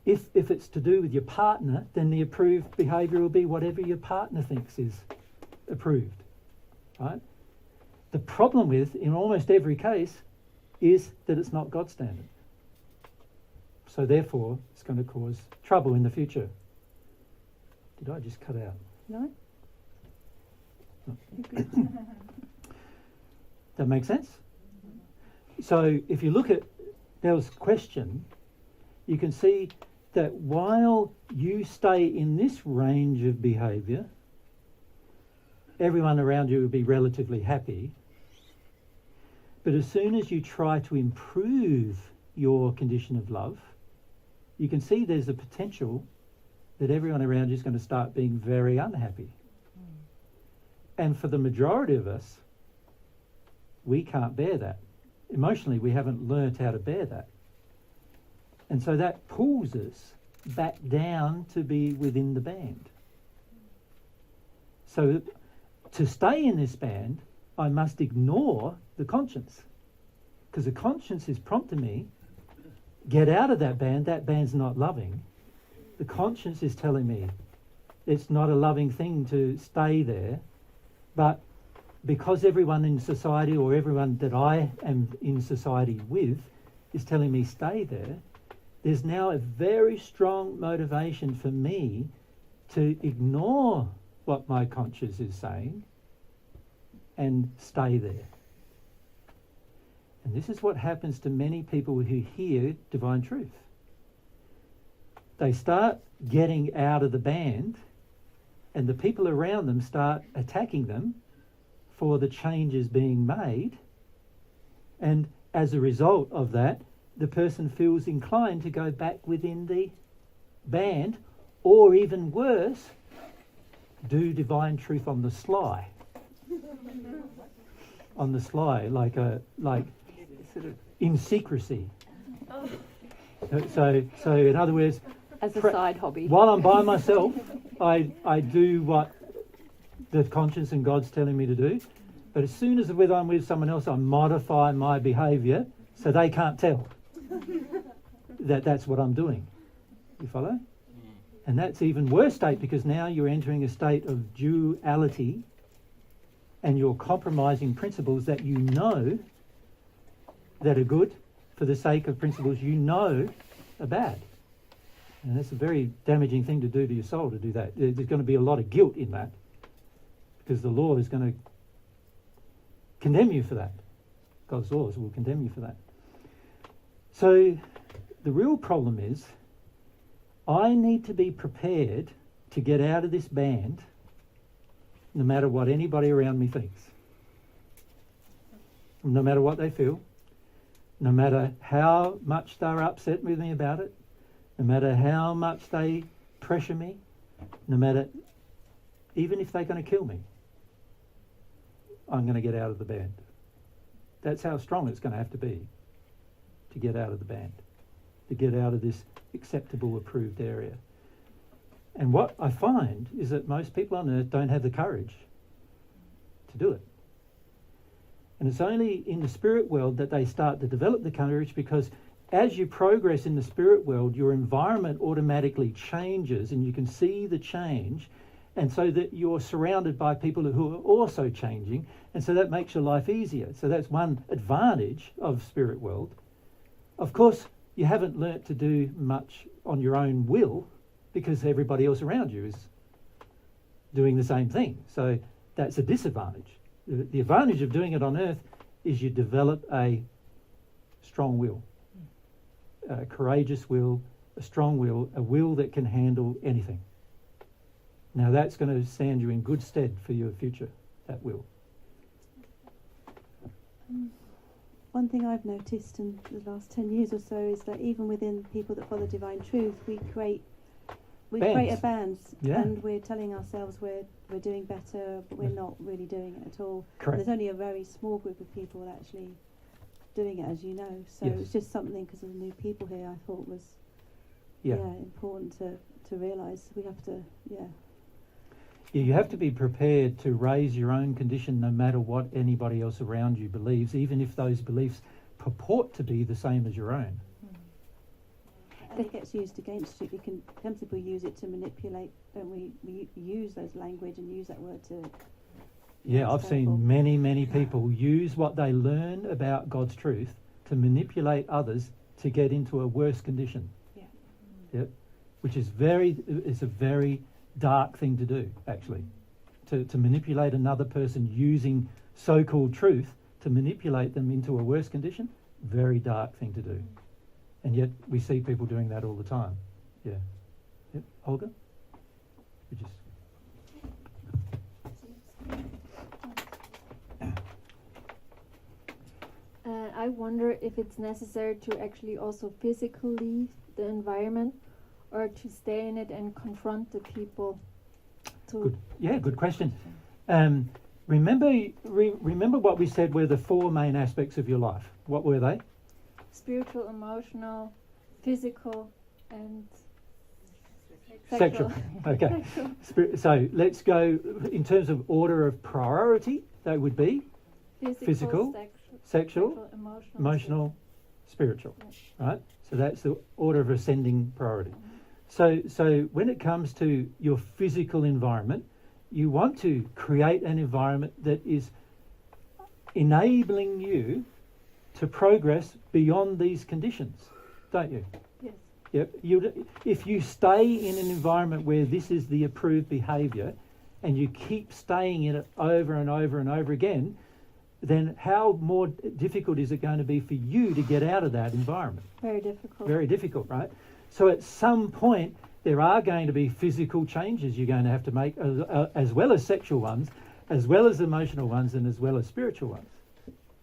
If it's to do with your partner, then the approved behaviour will be whatever your partner thinks is approved, right? The problem with, in almost every case, is that it's not God's standard. So therefore, it's going to cause trouble in the future. Did I just cut out? No? That makes sense? So if you look at Nell's question, you can see that while you stay in this range of behaviour, everyone around you will be relatively happy. But as soon as you try to improve your condition of love, you can see there's a potential that everyone around you is going to start being very unhappy. And for the majority of us, we can't bear that. Emotionally, we haven't learnt how to bear that. And so that pulls us back down to be within the band. So to stay in this band, I must ignore the conscience. Because the conscience is prompting me, get out of that band's not loving. The conscience is telling me it's not a loving thing to stay there, but because everyone in society or everyone that I am in society with is telling me stay there, there's now a very strong motivation for me to ignore what my conscience is saying and stay there. And this is what happens to many people who hear divine truth. They start getting out of the band, and the people around them start attacking them for the changes being made. And as a result of that, the person feels inclined to go back within the band, or even worse, do divine truth on the sly. On the sly, like sort of in secrecy. So in other words, As a side hobby. while I'm by myself, I do what the conscience and God's telling me to do. But as soon as whether I'm with someone else, I modify my behaviour so they can't tell that that's what I'm doing. You follow? And that's even worse state, because now you're entering a state of duality and you're compromising principles that you know that are good for the sake of principles you know are bad. And that's a very damaging thing to do to your soul, to do that. There's going to be a lot of guilt in that, because the law is going to condemn you for that. God's laws will condemn you for that. So the real problem is, I need to be prepared to get out of this band no matter what anybody around me thinks. No matter what they feel, no matter how much they're upset with me about it, no matter how much they pressure me, no matter, even if they're going to kill me, I'm going to get out of the band. That's how strong it's going to have to be to get out of the band, to get out of this acceptable, approved area. And what I find is that most people on earth don't have the courage to do it. And it's only in the spirit world that they start to develop the courage, because as you progress in the spirit world, your environment automatically changes and you can see the change, and so that you're surrounded by people who are also changing, and so that makes your life easier. So that's one advantage of spirit world. Of course, you haven't learnt to do much on your own will, because everybody else around you is doing the same thing. So that's a disadvantage. The advantage of doing it on earth is you develop a strong will, a courageous will, a strong will, a will that can handle anything. Now that's going to stand you in good stead for your future, that will. One thing I've noticed in the last 10 years or so is that even within people that follow divine truth, we create a band, Yeah. and we're telling ourselves we're doing better, but we're not really doing it at all. Correct. There's only a very small group of people actually doing it, as you know. So Yes. it's just something, because of the new people here, I thought was Yeah. important to realise. We have to, You have to be prepared to raise your own condition no matter what anybody else around you believes, even if those beliefs purport to be the same as your own. and it gets used against you. Some people use it to manipulate, don't we? We use those language and use that word to... Yeah, I've It's terrible. seen many people use what they learn about God's truth to manipulate others to get into a worse condition. Yeah. Yep. Which is it's a very dark thing to do, actually. To manipulate another person using so-called truth to manipulate them into a worse condition, very dark thing to do. And yet we see people doing that all the time. Yeah. Yep. Olga? You just... I wonder if it's necessary to actually also physically leave the environment, or to stay in it and confront the people. Good question. Remember what we said were the four main aspects of your life. What were they? Spiritual, emotional, physical, and Sexual. Okay. So let's go in terms of order of priority. They would be physical, sexual, emotional, spiritual. Right. So that's the order of ascending priority. So when it comes to your physical environment, you want to create an environment that is enabling you to progress beyond these conditions, don't you? Yes. Yep. If you stay in an environment where this is the approved behaviour and you keep staying in it over and over and over again, then how more difficult is it going to be for you to get out of that environment? Very difficult. Very difficult, right? So at some point, there are going to be physical changes you're going to have to make, as well as sexual ones, as well as emotional ones, and as well as spiritual ones.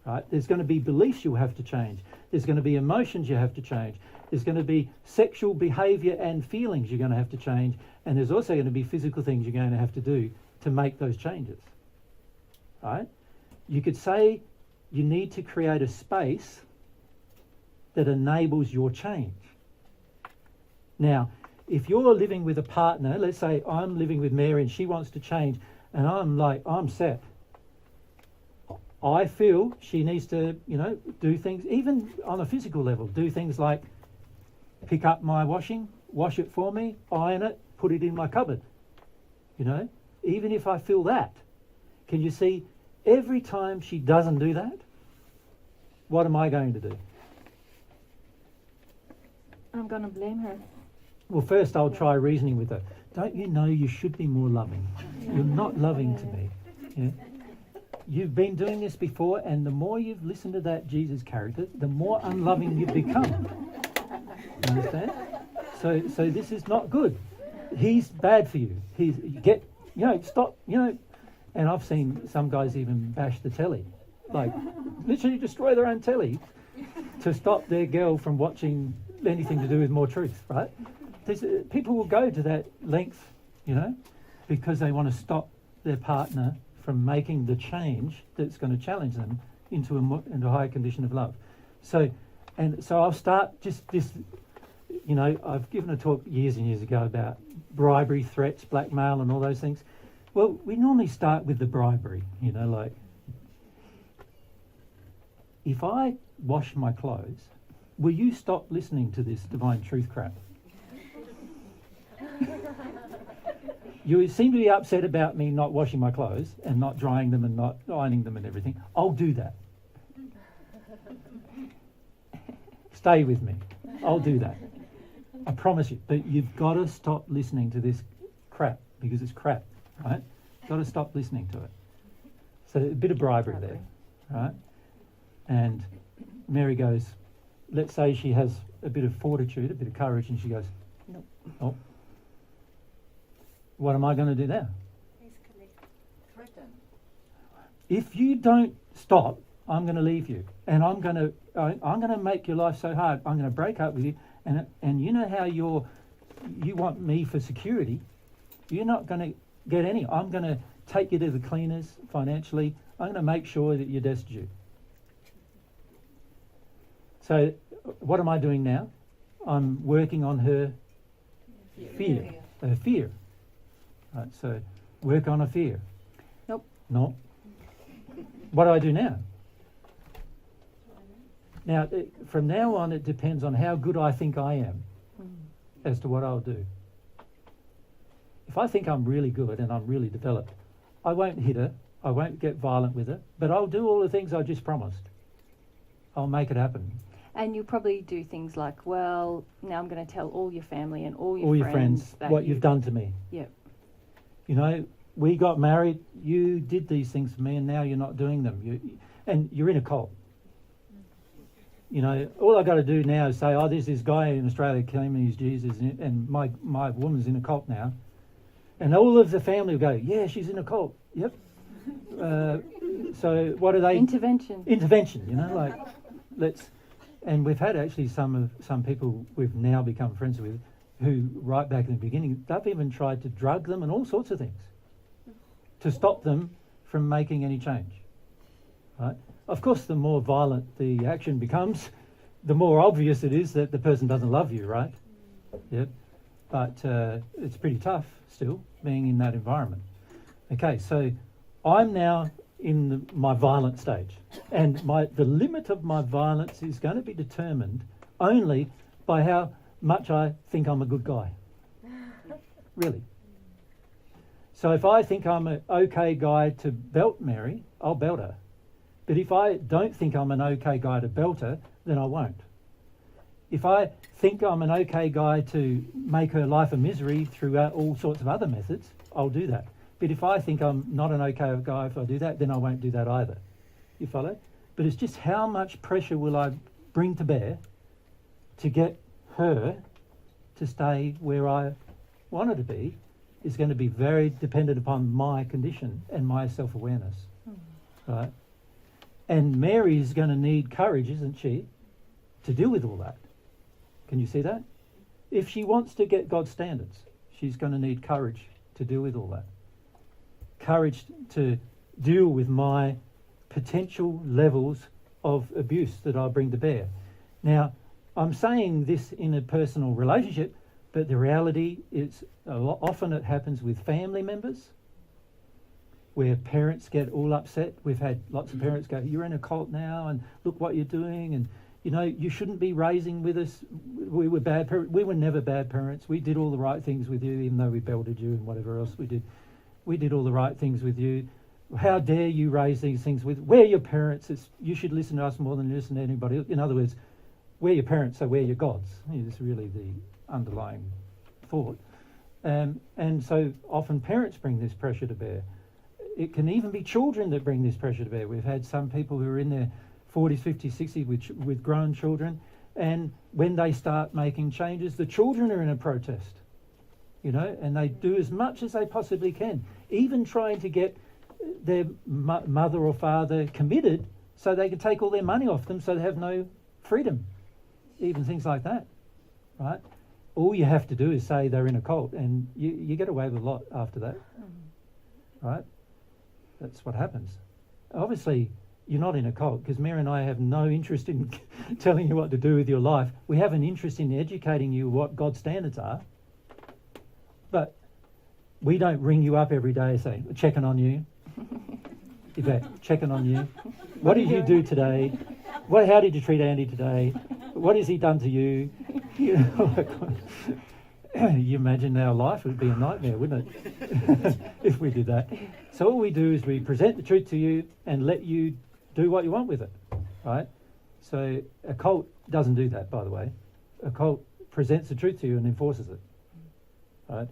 Right? There's going to be beliefs you'll have to change. There's going to be emotions you have to change. There's going to be sexual behaviour and feelings you're going to have to change. And there's also going to be physical things you're going to have to do to make those changes. Right? You could say you need to create a space that enables your change. Now, if you're living with a partner, let's say I'm living with Mary and she wants to change, and I'm set. I feel she needs to, do things, even on a physical level, do things like pick up my washing, wash it for me, iron it, put it in my cupboard. Even if I feel that, can you see, every time she doesn't do that, what am I going to do? I'm going to blame her. Well, first I'll try reasoning with her. Don't you know you should be more loving? You're not loving to me. Yeah? You've been doing this before, and the more you've listened to that Jesus character, the more unloving you've become. Understand? So this is not good. He's bad for you. Stop, and I've seen some guys even bash the telly. Like, literally destroy their own telly to stop their girl from watching anything to do with more truth, right? People will go to that length, because they want to stop their partner from making the change that's going to challenge them into a higher condition of love. So I'll start just this. I've given a talk years and years ago about bribery, threats, blackmail, and all those things. Well, we normally start with the bribery. Like, if I wash my clothes, will you stop listening to this divine truth crap? You seem to be upset about me not washing my clothes and not drying them and not ironing them and everything. I'll do that. Stay with me. I'll do that. I promise you. But you've got to stop listening to this crap, because it's crap, right? Got to stop listening to it. So a bit of bribery there, right? And Mary goes, let's say she has a bit of fortitude, a bit of courage, and she goes, Nope. Oh. What am I going to do now? Basically, threaten. If you don't stop, I'm going to leave you, and I'm going to make your life so hard. I'm going to break up with you, and you know how you want me for security. You're not going to get any. I'm going to take you to the cleaners financially. I'm going to make sure that you're destitute. So, what am I doing now? I'm working on her fear. Her fear. Right, so work on a fear. Nope. No. What do I do now? Now, from now on, it depends on how good I think I am as to what I'll do. If I think I'm really good and I'm really developed, I won't hit her, I won't get violent with her, but I'll do all the things I just promised. I'll make it happen. And you probably do things like, well, now I'm going to tell all your family and all your friends that what you've done to me. Yep. We got married, you did these things for me, and now you're not doing them. You're in a cult. All I got to do now is say, oh, there's this guy in Australia came and he's Jesus, and my woman's in a cult now. And all of the family will go, yeah, she's in a cult. Yep. So what are they? Intervention. Intervention, And we've had actually some people we've now become friends with, who right back in the beginning, they've even tried to drug them and all sorts of things to stop them from making any change. Right? Of course, the more violent the action becomes, the more obvious it is that the person doesn't love you, right? Yep. But it's pretty tough still being in that environment. Okay, so I'm now in my violent stage, and the limit of my violence is going to be determined only by how much I think I'm a good guy. Really. So if I think I'm an okay guy to belt Mary, I'll belt her. But if I don't think I'm an okay guy to belt her, then I won't. If I think I'm an okay guy to make her life a misery through all sorts of other methods, I'll do that. But if I think I'm not an okay guy if I do that, then I won't do that either. You follow? But it's just how much pressure will I bring to bear to get her to stay where I want her to be is going to be very dependent upon my condition and my self-awareness. Right? And Mary is going to need courage, isn't she, to deal with all that. Can you see that? If she wants to get God's standards, she's going to need courage to deal with all that. Courage to deal with my potential levels of abuse that I bring to bear. Now, I'm saying this in a personal relationship, but the reality is often it happens with family members where parents get all upset. We've had lots of parents go, "You're in a cult now, and look what you're doing, and you know, you shouldn't be raising with us. We were bad parents. We were never bad parents. We did all the right things with you, even though we belted you and whatever else we did. We did all the right things with you. How dare you raise these things with? We're your parents. You should listen to us more than listen to anybody else." In other words, we're your parents, so we're your gods. Is really the underlying thought. And so often parents bring this pressure to bear. It can even be children that bring this pressure to bear. We've had some people who are in their 40s, 50s, 60s with grown children, and when they start making changes, the children are in a protest, you know, and they do as much as they possibly can, even trying to get their mother or father committed so they can take all their money off them so they have no freedom, even things like that, right? All you have to do is say they're in a cult, and you get away with a lot after that, right? That's what happens. Obviously, you're not in a cult, because Mary and I have no interest in telling you what to do with your life. We have an interest in educating you what God's standards are, but we don't ring you up every day saying, checking on you. Yvette, checking on you. What did you do today? How did you treat Andy today? What has he done to you? You know, you imagine our life would be a nightmare, wouldn't it? If we did that. So all we do is we present the truth to you and let you do what you want with it, right? So a cult doesn't do that, by the way. A cult presents the truth to you and enforces it, right?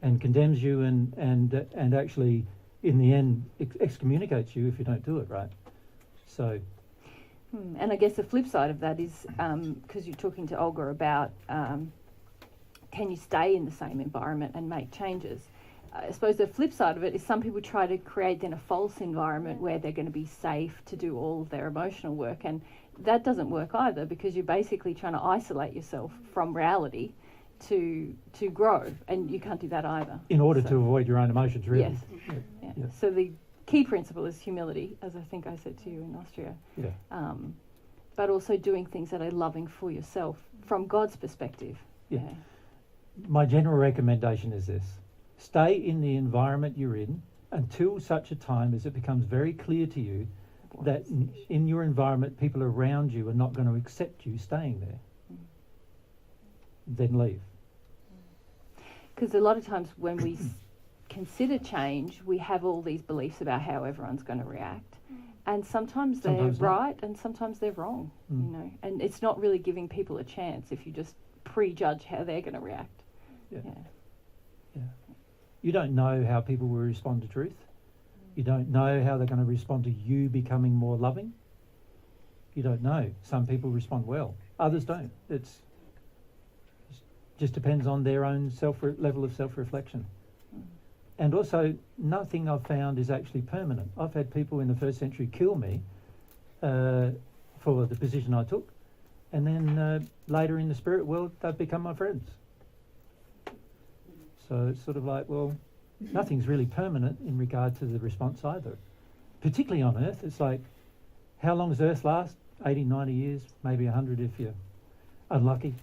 And condemns you and actually, in the end, excommunicates you if you don't do it, right? So. And I guess the flip side of that is, because you're talking to Olga about can you stay in the same environment and make changes? I suppose the flip side of it is some people try to create then a false environment where they're going to be safe to do all of their emotional work, and that doesn't work either, because you're basically trying to isolate yourself from reality to grow, and you can't do that either. In order to avoid your own emotions, really. Yes. Yeah. Yeah. So the key principle is humility, as I think I said to you in Austria. Yeah. But also doing things that are loving for yourself from God's perspective. Yeah. My general recommendation is this: stay in the environment you're in until such a time as it becomes very clear to you that in your environment people around you are not going to accept you staying there. Then leave. Because a lot of times when we consider change, we have all these beliefs about how everyone's going to react, and sometimes they're right and sometimes they're wrong, you know, and it's not really giving people a chance if you just prejudge how they're going to react. Yeah. You don't know how people will respond to truth. You don't know how they're going to respond to you becoming more loving. You don't know. Some people respond well, others don't. It just depends on their own level of self-reflection. And also, nothing I've found is actually permanent. I've had people in the first century kill me for the position I took, and then later in the spirit world, they've become my friends. So it's sort of like, well, nothing's really permanent in regard to the response either. Particularly on Earth, it's like, how long does Earth last? 80, 90 years, maybe 100 if you're unlucky.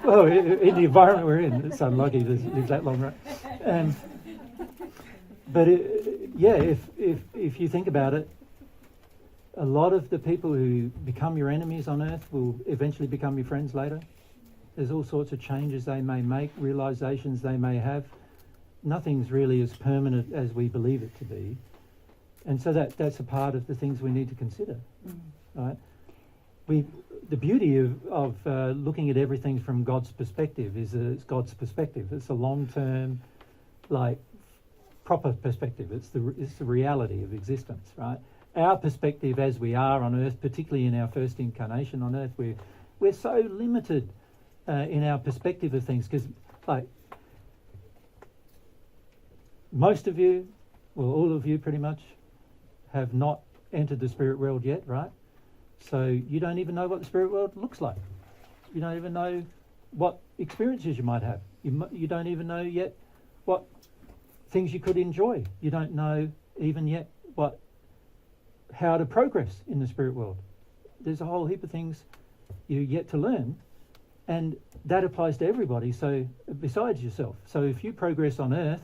Well, in the environment we're in, it's unlucky to live that long, right? But if you think about it, a lot of the people who become your enemies on Earth will eventually become your friends later. There's all sorts of changes they may make, realizations they may have. Nothing's really as permanent as we believe it to be. And so that's a part of the things we need to consider, right? The beauty of looking at everything from God's perspective is that it's God's perspective. It's a long-term, like, proper perspective. It's the reality of existence, right? Our perspective as we are on Earth, particularly in our first incarnation on Earth, we're so limited in our perspective of things, because, like, most of you, well, all of you pretty much, have not entered the spirit world yet, right? So you don't even know what the spirit world looks like. You don't even know what experiences you might have. You don't even know yet what things you could enjoy. You don't know even yet how to progress in the spirit world. There's a whole heap of things you're yet to learn, and that applies to everybody, so besides yourself. So if you progress on Earth,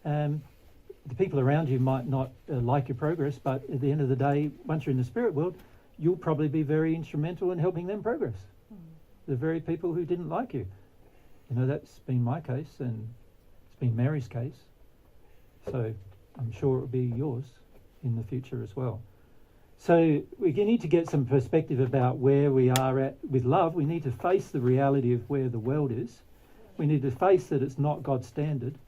the people around you might not like your progress, but at the end of the day, once you're in the spirit world, you'll probably be very instrumental in helping them progress. The very people who didn't like you. You know, that's been my case, and it's been Mary's case. So I'm sure it'll be yours in the future as well. So we need to get some perspective about where we are at with love. We need to face the reality of where the world is. We need to face that it's not God's standard.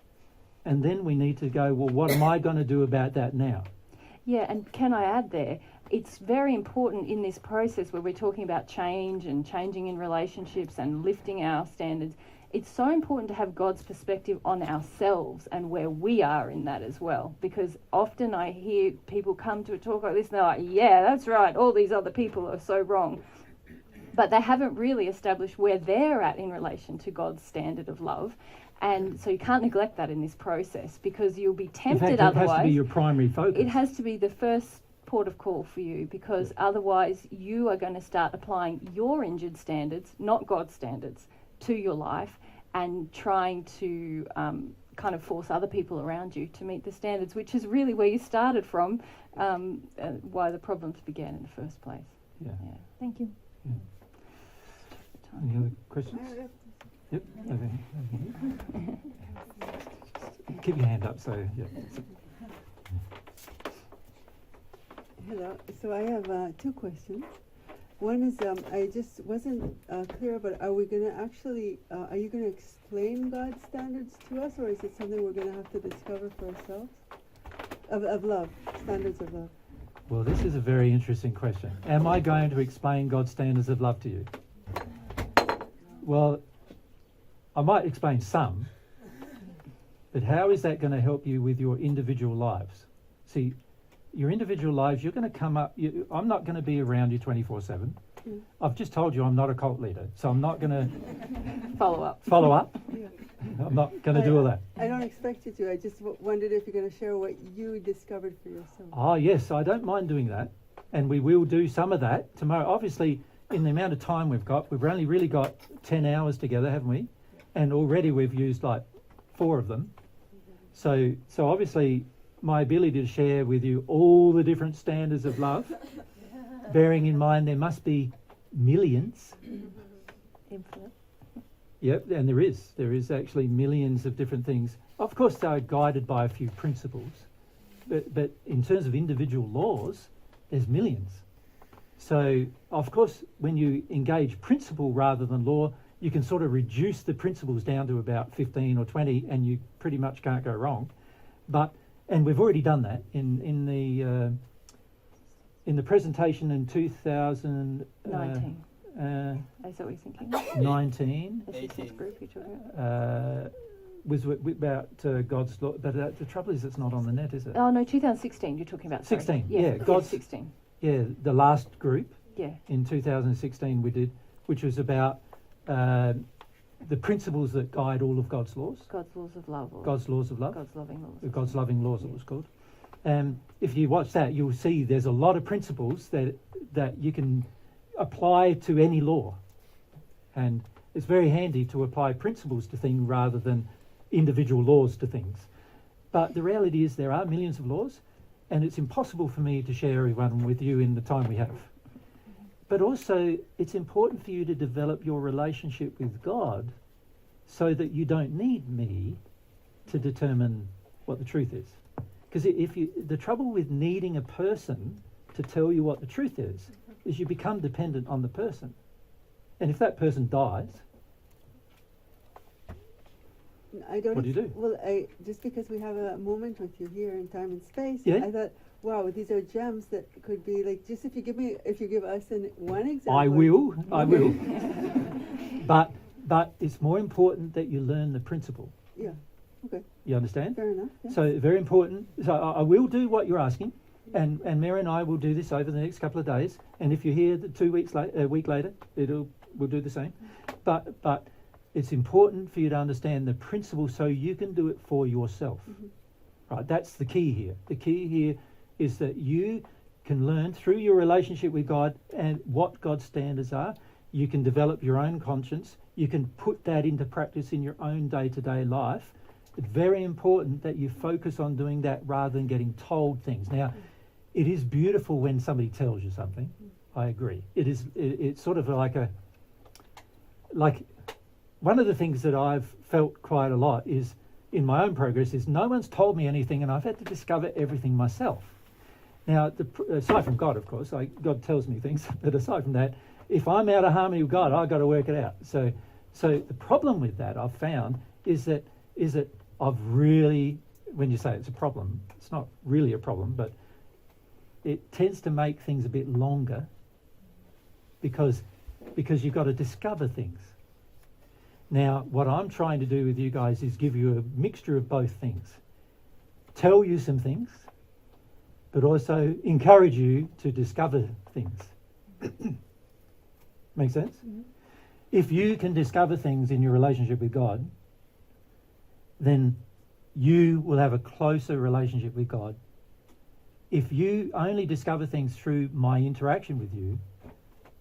And then we need to go, well, what am I going to do about that now? Yeah, and can I add there, it's very important in this process where we're talking about change and changing in relationships and lifting our standards. It's so important to have God's perspective on ourselves and where we are in that as well. Because often I hear people come to a talk like this and they're like, yeah, that's right, all these other people are so wrong. But they haven't really established where they're at in relation to God's standard of love. And so you can't neglect that in this process, because you'll be tempted. In fact, it has to be your primary focus. It has to be the first port of call for you, because otherwise you are going to start applying your injured standards, not God's standards, to your life, and trying to kind of force other people around you to meet the standards, which is really where you started from, why the problems began in the first place. Yeah. Thank you. Yeah. Any other questions? Yep. Okay. Keep your hand up. So yeah. Hello. So I have 2 questions. One is I just wasn't clear, but are we going to actually? Are you going to explain God's standards to us, or is it something we're going to have to discover for ourselves? Of love, standards of love. Well, this is a very interesting question. Am I going to explain God's standards of love to you? Well, I might explain some, but how is that going to help you with your individual lives? See, your individual lives, you're going to come up, I'm not going to be around you 24/7. I've just told you I'm not a cult leader, so I'm not going to Follow up. Yeah. I'm not going to do all that. I don't expect you to. I just wondered if you're going to share what you discovered for yourself. Oh, yes, I don't mind doing that, and we will do some of that tomorrow. Obviously, in the amount of time we've only really got 10 hours together, haven't we? And already we've used like 4 of them. So obviously my ability to share with you all the different standards of love, bearing in mind there must be millions. Infinite. Yep, and there is actually millions of different things. Of course, they're guided by a few principles, but in terms of individual laws, there's millions. So, of course, when you engage principle rather than law, you can sort of reduce the principles down to about 15 or 20, and you pretty much can't go wrong. And we've already done that in the presentation in 2019. Is that what you're thinking? 19. Assistance group you're talking about? was about God's law, but the trouble is it's not on the net, is it? Oh no, 2016. You're talking about. Sorry. 16, Yeah, God's 16. Yeah, the last group Yeah. in 2016 we did, which was about the principles that guide all of God's laws. God's laws of love. Or God's laws of love. God's loving laws. God's loving laws, it was called. If you watch that, you'll see there's a lot of principles that you can apply to any law, and it's very handy to apply principles to things rather than individual laws to things. But the reality is there are millions of laws, and it's impossible for me to share every one with you in the time we have. But also, it's important for you to develop your relationship with God so that you don't need me to determine what the truth is. Because the trouble with needing a person to tell you what the truth is you become dependent on the person. And if that person dies, what do you do? Well, just because we have a moment with you here in time and space, Yeah. I thought, wow, these are gems that could be like, just if you give us one example. I will. But it's more important that you learn the principle. Yeah. Okay. You understand? Fair enough. Yeah. So very important. So I will do what you're asking, and Mary and I will do this over the next couple of days. And if you're here 2 weeks a week later, we'll do the same. But it's important for you to understand the principle so you can do it for yourself. Mm-hmm. Right? That's the key here. The key here is that you can learn through your relationship with God and what God's standards are. You can develop your own conscience. You can put that into practice in your own day-to-day life. It's very important that you focus on doing that rather than getting told things. Now, it is beautiful when somebody tells you something. I agree. It's sort of like one of the things that I've felt quite a lot is in my own progress is no one's told me anything and I've had to discover everything myself. Now, aside from God, of course, God tells me things, but aside from that, if I'm out of harmony with God, I've got to work it out. So the problem with that I've found is that I've really, when you say it's a problem, it's not really a problem, but it tends to make things a bit longer because you've got to discover things. Now, what I'm trying to do with you guys is give you a mixture of both things. Tell you some things, but also encourage you to discover things. Make sense? Mm-hmm. If you can discover things in your relationship with God, then you will have a closer relationship with God. If you only discover things through my interaction with you,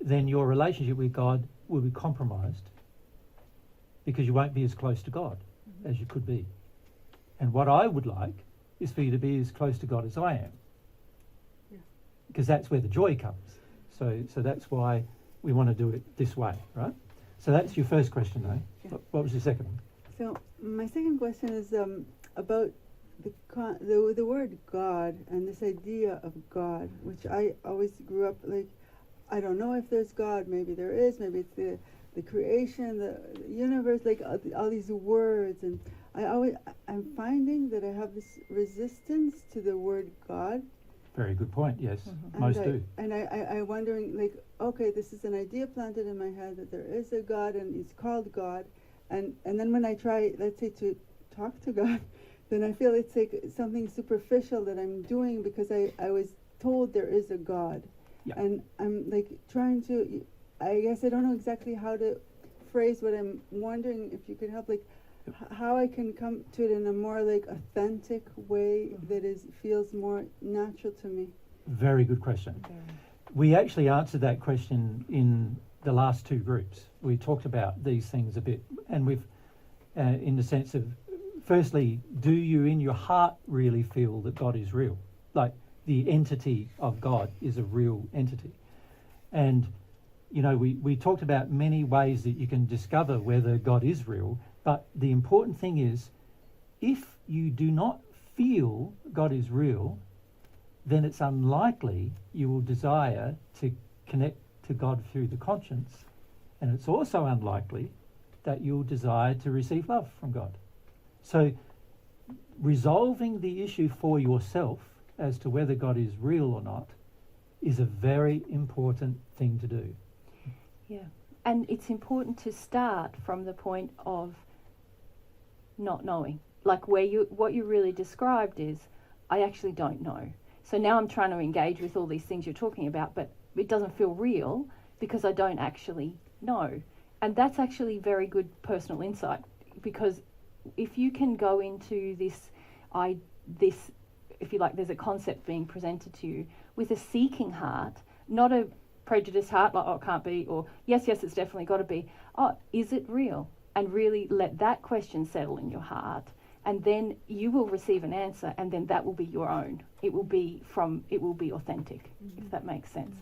then your relationship with God will be compromised because you won't be as close to God as you could be. And what I would like is for you to be as close to God as I am. Because that's where the joy comes. So that's why we want to do it this way, right? So that's your first question, though. Yeah. What was your second one? So my second question is about the word God and this idea of God, which I always grew up like, I don't know if there's God, maybe there is, maybe it's the creation, the universe, like all these words, and I'm finding that I have this resistance to the word God. Very good point, yes. Mm-hmm. Most do. And I'm wondering, like, okay, this is an idea planted in my head that there is a God and he's called God, and then when I try, let's say, to talk to God, then I feel it's like something superficial that I'm doing because I was told there is a God. Yeah. And I'm like trying to, I guess I don't know exactly how to phrase what I'm wondering if you could help, like how I can come to it in a more like authentic way that feels more natural to me. Very good question. Okay. We actually answered that question in the last two groups. We talked about these things a bit, and we've, in the sense of, firstly, do you in your heart really feel that God is real? Like the entity of God is a real entity. And, you know, we talked about many ways that you can discover whether God is real, but the important thing is, if you do not feel God is real, then it's unlikely you will desire to connect to God through the conscience, and it's also unlikely that you'll desire to receive love from God. So resolving the issue for yourself as to whether God is real or not is a very important thing to do. Yeah, and it's important to start from the point of not knowing. Like what you really described is, I actually don't know. So now I'm trying to engage with all these things you're talking about, but it doesn't feel real because I don't actually know. And that's actually very good personal insight, because if you can go into this, if you like, there's a concept being presented to you with a seeking heart, not a prejudiced heart, like, oh, it can't be, or yes, it's definitely got to be. Oh, is it real? And really let that question settle in your heart, and then you will receive an answer, and then that will be your own. It will be authentic, if that makes sense.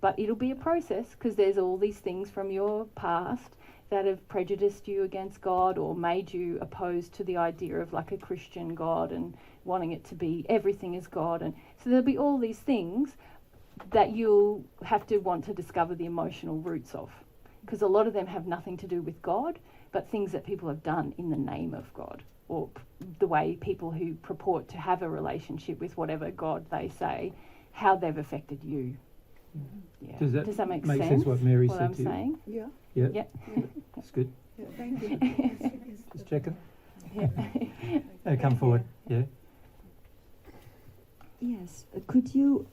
But it'll be a process, because there's all these things from your past that have prejudiced you against God or made you opposed to the idea of like a Christian God and wanting it to be everything is God. And so there'll be all these things that you'll have to want to discover the emotional roots of, because a lot of them have nothing to do with God, but things that people have done in the name of God, or the way people who purport to have a relationship with whatever God they say, how they've affected you. Yeah. Does that make sense what Mary what said I'm to you? saying? Yeah. Yeah. Yeah. That's good. Yeah, thank you. Just checking. Yeah. Come forward. Yeah. Yes. Could you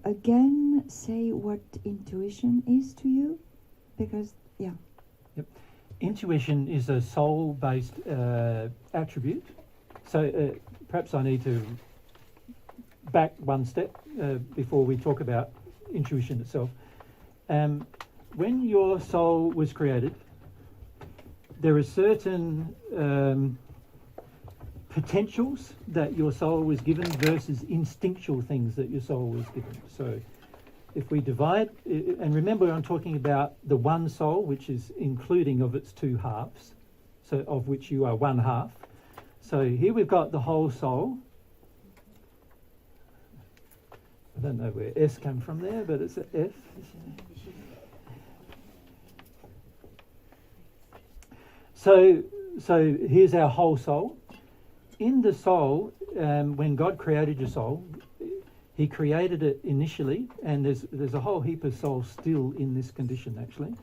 again say what intuition is to you? Because, yeah. Yep. Intuition is a soul-based attribute. So perhaps I need to back one step before we talk about intuition itself. When your soul was created, there are certain potentials that your soul was given versus instinctual things that your soul was given. So if we divide, and remember I'm talking about the one soul, which is including of its two halves, so of which you are one half. So here we've got the whole soul. I don't know where S came from there, but it's an F. So here's our whole soul. In the soul, when God created your soul, He created it initially, and there's a whole heap of souls still in this condition actually,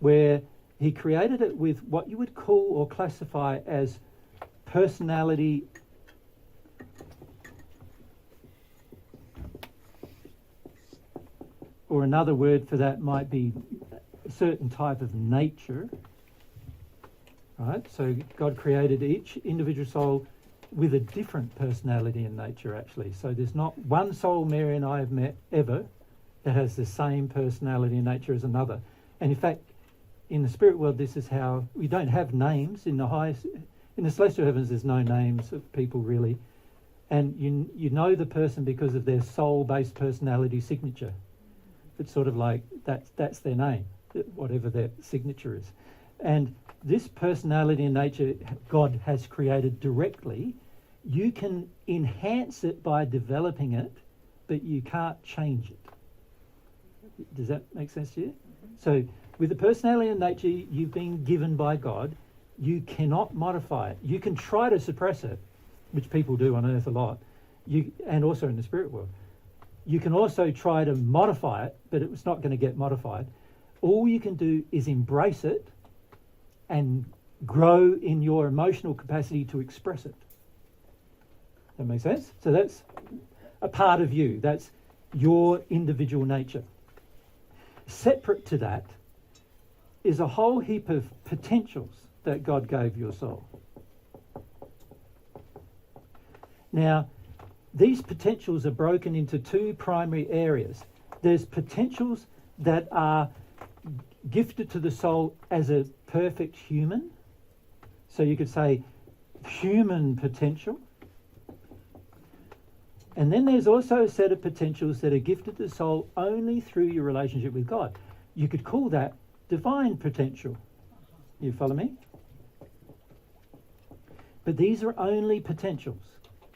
where He created it with what you would call or classify as personality. Or another word for that might be a certain type of nature. Right? So God created each individual soul with a different personality and nature actually. So there's not one soul Mary and I have met ever that has the same personality and nature as another. And in fact, in the spirit world, this is how we don't have names in the celestial heavens. There's no names of people really, and you know the person because of their soul-based personality signature. It's sort of like that's their name, whatever their signature is. And this personality and nature God has created directly. You can enhance it by developing it, but you can't change it. Does that make sense to you? So with the personality and nature you've been given by God, you cannot modify it. You can try to suppress it, which people do on earth a lot, and also in the spirit world. You can also try to modify it, but it's not going to get modified. All you can do is embrace it and grow in your emotional capacity to express it. That makes sense? So that's a part of you. That's your individual nature. Separate to that is a whole heap of potentials that God gave your soul. Now, these potentials are broken into two primary areas. There's potentials that are gifted to the soul as a perfect human. So you could say human potential. And then there's also a set of potentials that are gifted to the soul only through your relationship with God. You could call that divine potential. You follow me? But these are only potentials.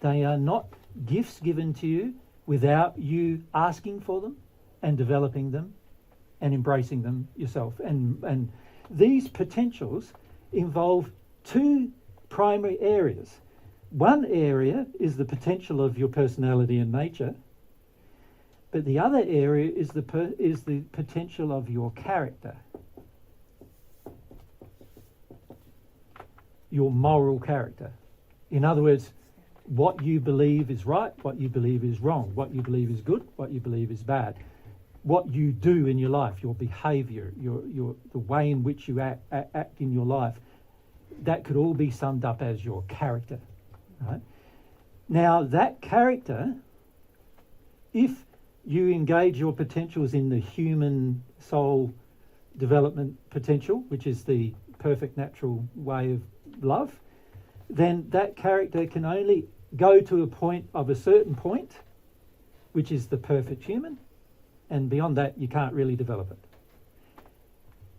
They are not gifts given to you without you asking for them and developing them and embracing them yourself. And these potentials involve two primary areas. One area is the potential of your personality and nature, but the other area is the potential of your character. your moral character. In other words, what you believe is right, what you believe is wrong, what you believe is good, what you believe is bad, what you do in your life, your behaviour, the way in which you act in your life. That could all be summed up as your character. Right? Now, that character, if you engage your potentials in the human soul development potential, which is the perfect natural way of love, then that character can only go to a point of a certain point, which is the perfect human, and beyond that you can't really develop it.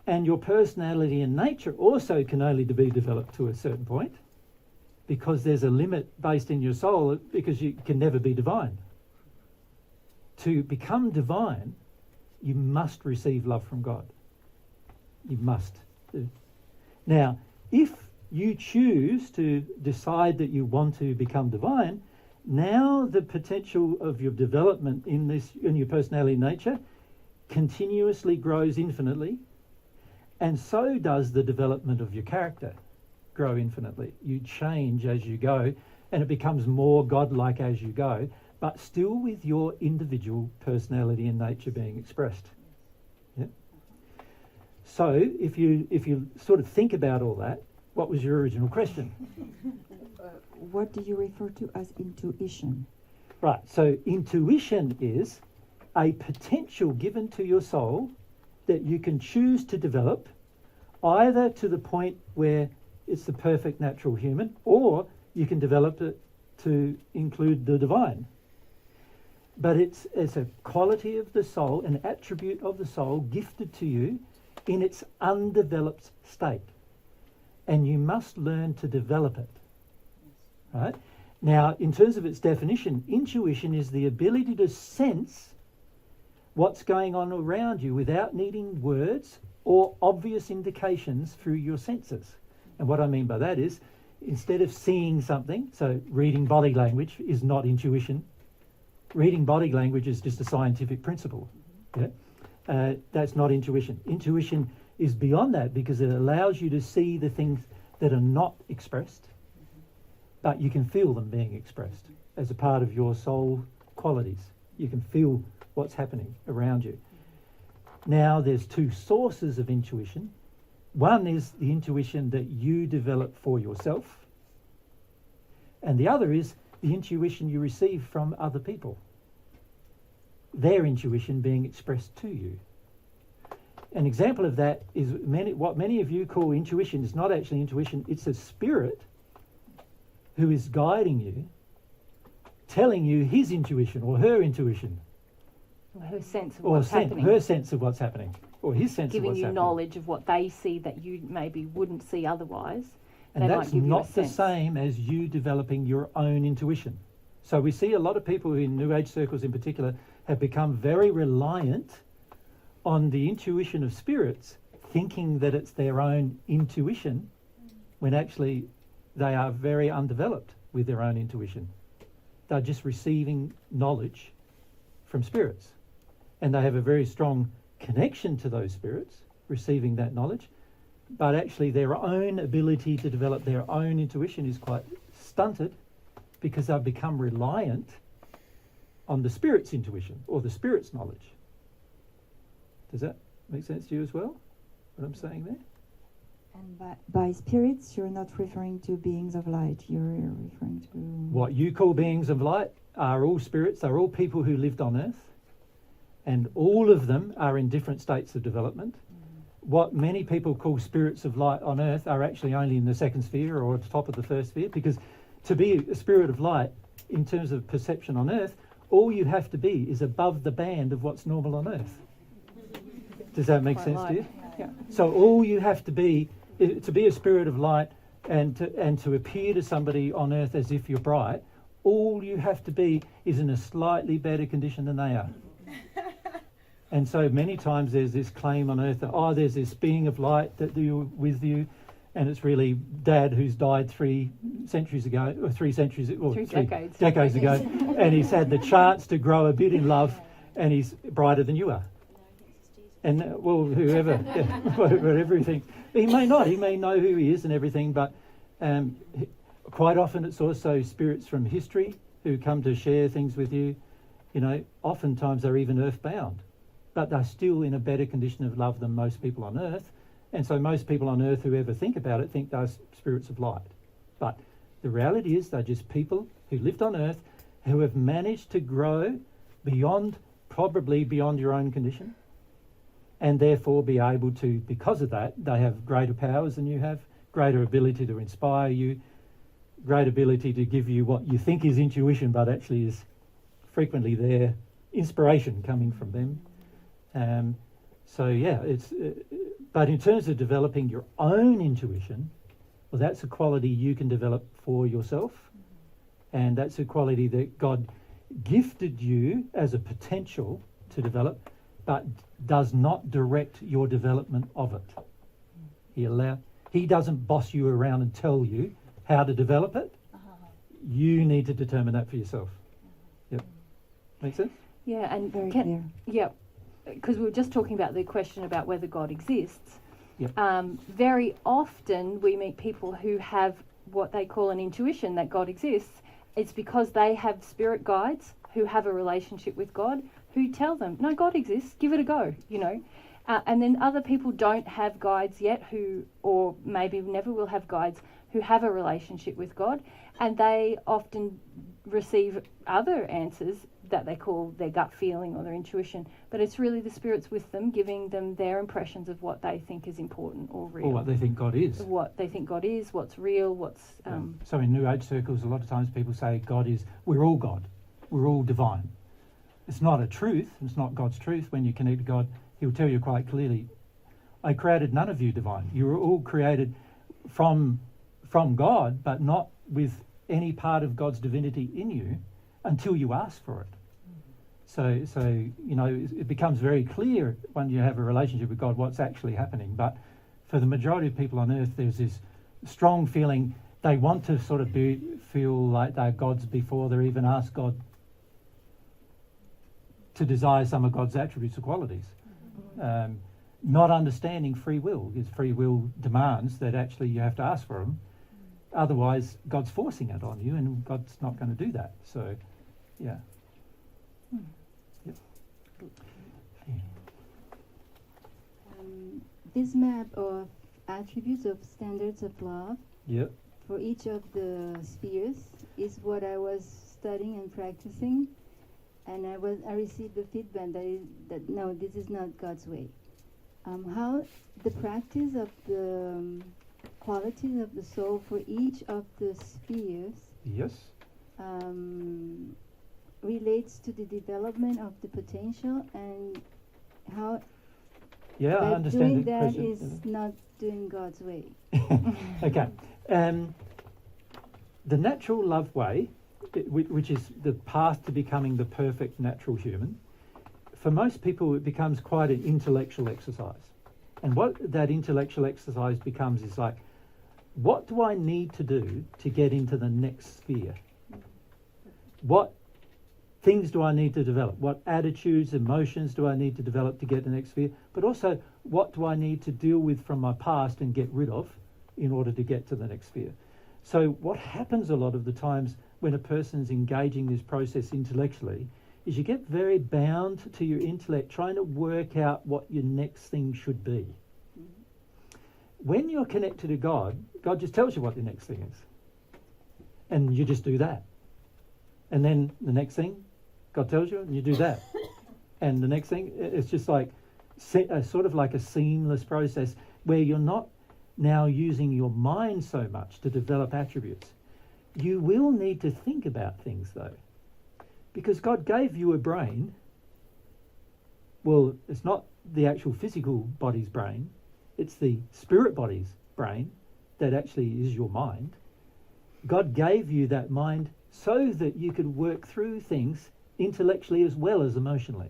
And your personality and nature also can only be developed to a certain point, because there's a limit based in your soul, because you can never be divine. To become divine, you must receive love from God. You must. Now, if you choose to decide that you want to become divine, now the potential of your development in your personality nature continuously grows infinitely, and so does the development of your character grow infinitely. You change as you go, and it becomes more godlike as you go, but still with your individual personality and nature being expressed. Yeah? So if you sort of think about all that, what was your original question? What do you refer to as intuition? Right, so intuition is a potential given to your soul that you can choose to develop, either to the point where it's the perfect natural human, or you can develop it to include the divine. But it's a quality of the soul, an attribute of the soul gifted to you in its undeveloped state. And you must learn to develop it. Right? Now, in terms of its definition, intuition is the ability to sense what's going on around you without needing words or obvious indications through your senses. And what I mean by that is, instead of seeing something, so reading body language is not intuition. Reading body language is just a scientific principle. Yeah? That's not intuition. Intuition is beyond that, because it allows you to see the things that are not expressed, but you can feel them being expressed as a part of your soul qualities. You can feel what's happening around you. Now, there's two sources of intuition. One is the intuition that you develop for yourself, and the other is the intuition you receive from other people, their intuition being expressed to you. An example of that is what many of you call intuition is not actually intuition. It's a spirit who is guiding you, telling you his intuition or her intuition. Or her sense of what's happening. Her sense of what's happening, or his sense of what's happening. Giving you knowledge of what they see that you maybe wouldn't see otherwise. And that's not the same as you developing your own intuition. So we see a lot of people in New Age circles in particular have become very reliant on the intuition of spirits, thinking that it's their own intuition, when actually they are very undeveloped with their own intuition. They're just receiving knowledge from spirits. And they have a very strong connection to those spirits, receiving that knowledge. But actually their own ability to develop their own intuition is quite stunted, because they've become reliant on the spirit's intuition or the spirit's knowledge. Does that make sense to you as well, what I'm saying there? And by spirits, you're not referring to beings of light, you're referring to... What you call beings of light are all spirits. They're all people who lived on earth, and all of them are in different states of development. What many people call spirits of light on earth are actually only in the second sphere or at the top of the first sphere, because to be a spirit of light in terms of perception on earth, all you have to be is above the band of what's normal on earth. Does that make sense to you? Yeah. So all you have to be a spirit of light and to appear to somebody on earth as if you're bright, all you have to be is in a slightly better condition than they are. And so many times there's this claim on earth that, there's this being of light that you're with you, and it's really Dad who's died 3 decades ago, and he's had the chance to grow a bit in love, and he's brighter than you are. And whoever, whatever he thinks. He may not, he may know who he is and everything, but Quite often it's also spirits from history who come to share things with you. You know, oftentimes they're even earthbound, but they're still in a better condition of love than most people on earth. And so most people on earth who ever think about it think they're spirits of light. But the reality is they're just people who lived on earth who have managed to grow probably beyond your own condition, and therefore be able to, because of that, they have greater powers than you have, greater ability to inspire you, great ability to give you what you think is intuition, but actually is frequently their inspiration coming from them. So yeah, but in terms of developing your own intuition, well, that's a quality you can develop for yourself, and that's a quality that God gifted you as a potential to develop, but does not direct your development of it. He doesn't boss you around and tell you how to develop it. You need to determine that for yourself. Yep. Make sense? Yeah, and Very clear. Yeah, because we were just talking about the question about whether God exists. Yep. Very often we meet people who have what they call an intuition that God exists. It's because they have spirit guides who have a relationship with God who tell them, no, God exists, give it a go, you know. And then other people don't have guides yet or maybe never will have guides who have a relationship with God, and they often receive other answers that they call their gut feeling or their intuition, but it's really the spirits with them giving them their impressions of what they think is important or real. Or what they think God is. What they think God is, what's real, what's... So in New Age circles, a lot of times people say we're all God, we're all divine. It's not a truth, it's not God's truth. When you connect to God, He'll tell you quite clearly, I created none of you divine. You were all created from God, but not with any part of God's divinity in you until you ask for it. So you know, it becomes very clear when you have a relationship with God what's actually happening. But for the majority of people on earth, there's this strong feeling they want to sort of feel like they're gods before they're even asked God to desire some of God's attributes or qualities. Not understanding free will, because free will demands that actually you have to ask for them. Otherwise, God's forcing it on you, and God's not going to do that. So, yeah. Yep. This map of attributes of standards of love Yep. for each of the spheres is what I was studying and practicing, and I received the feedback that no, this is not God's way. How the practice of the qualities of the soul for each of the spheres Yes. relates to the development of the potential, and how Yeah, I by understand doing the that question. is not doing God's way. Okay. The natural love way, which is the path to becoming the perfect natural human, for most people it becomes quite an intellectual exercise. And what that intellectual exercise becomes is like, what do I need to do to get into the next sphere? What things do I need to develop? What attitudes, emotions do I need to develop to get to the next sphere? But also, what do I need to deal with from my past and get rid of in order to get to the next sphere? So what happens a lot of the times when a person's engaging this process intellectually is you get very bound to your intellect trying to work out what your next thing should be. When you're connected to God, God just tells you what the next thing is. And you just do that. And then the next thing, God tells you, and you do that. And the next thing, it's just like sort of like a seamless process where you're not now using your mind so much to develop attributes. You will need to think about things though, because God gave you a brain. Well, it's not the actual physical body's brain, it's the spirit body's brain that actually is your mind. God gave you that mind so that you could work through things intellectually as well as emotionally.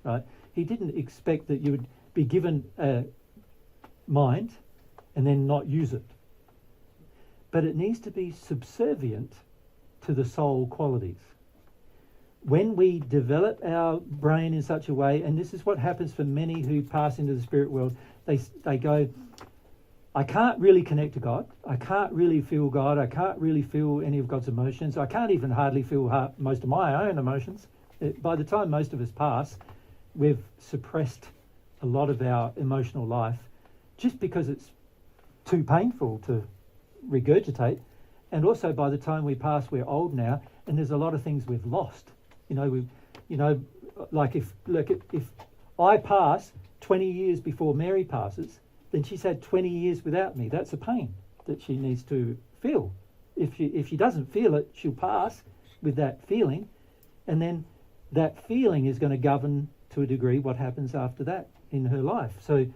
Right? He didn't expect that you would be given a mind and then not use it. But it needs to be subservient to the soul qualities. When we develop our brain in such a way, and this is what happens for many who pass into the spirit world, they go, I can't really connect to God. I can't really feel God. I can't really feel any of God's emotions. I can't even hardly feel most of my own emotions. By the time most of us pass, we've suppressed a lot of our emotional life just because it's too painful to regurgitate. And also by the time we pass, we're old now, and there's a lot of things we've lost. Like if I pass 20 years before Mary passes, then she's had 20 years without me. That's a pain that she needs to feel. If she doesn't feel it, she'll pass with that feeling, and then that feeling is going to govern to a degree what happens after that in her life. So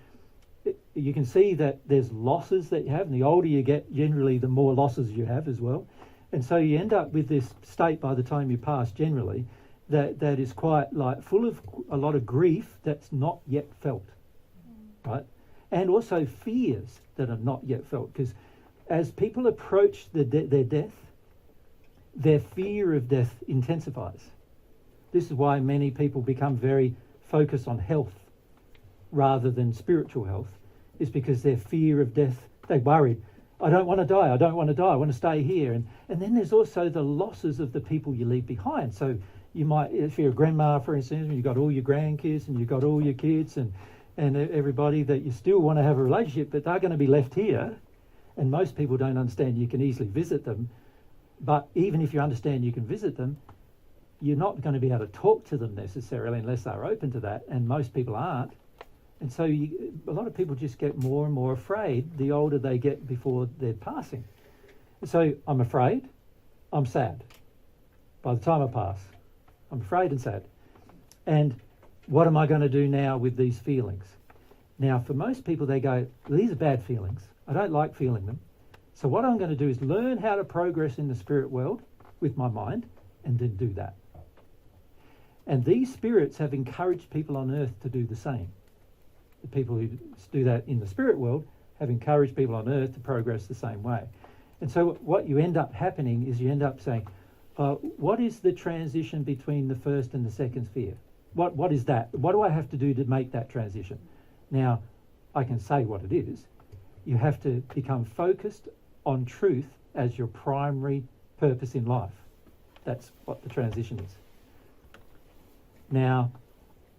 you can see that there's losses that you have, and the older you get, generally the more losses you have as well. And so you end up with this state by the time you pass generally that is quite like full of a lot of grief that's not yet felt, right? And also fears that are not yet felt, because as people approach their death, their fear of death intensifies. This is why many people become very focused on health rather than spiritual health, is because their fear of death, they're worried. I don't want to die, I don't want to die, I want to stay here. And then there's also the losses of the people you leave behind. So you might, if you're a grandma, for instance, you've got all your grandkids and you've got all your kids and everybody that you still want to have a relationship, but they're going to be left here. And most people don't understand you can easily visit them. But even if you understand you can visit them, you're not going to be able to talk to them necessarily unless they're open to that, and most people aren't. And so a lot of people just get more and more afraid the older they get before they're passing. So I'm afraid, I'm sad. By the time I pass, I'm afraid and sad. And what am I going to do now with these feelings? Now, for most people, they go, these are bad feelings. I don't like feeling them. So what I'm going to do is learn how to progress in the spirit world with my mind, and then do that. And these spirits have encouraged people on earth to do the same. The people who do that in the spirit world have encouraged people on earth to progress the same way. And so what you end up happening is you end up saying, what is the transition between the first and the second sphere? What is that? What do I have to do to make that transition? Now, I can say what it is. You have to become focused on truth as your primary purpose in life. That's what the transition is. Now,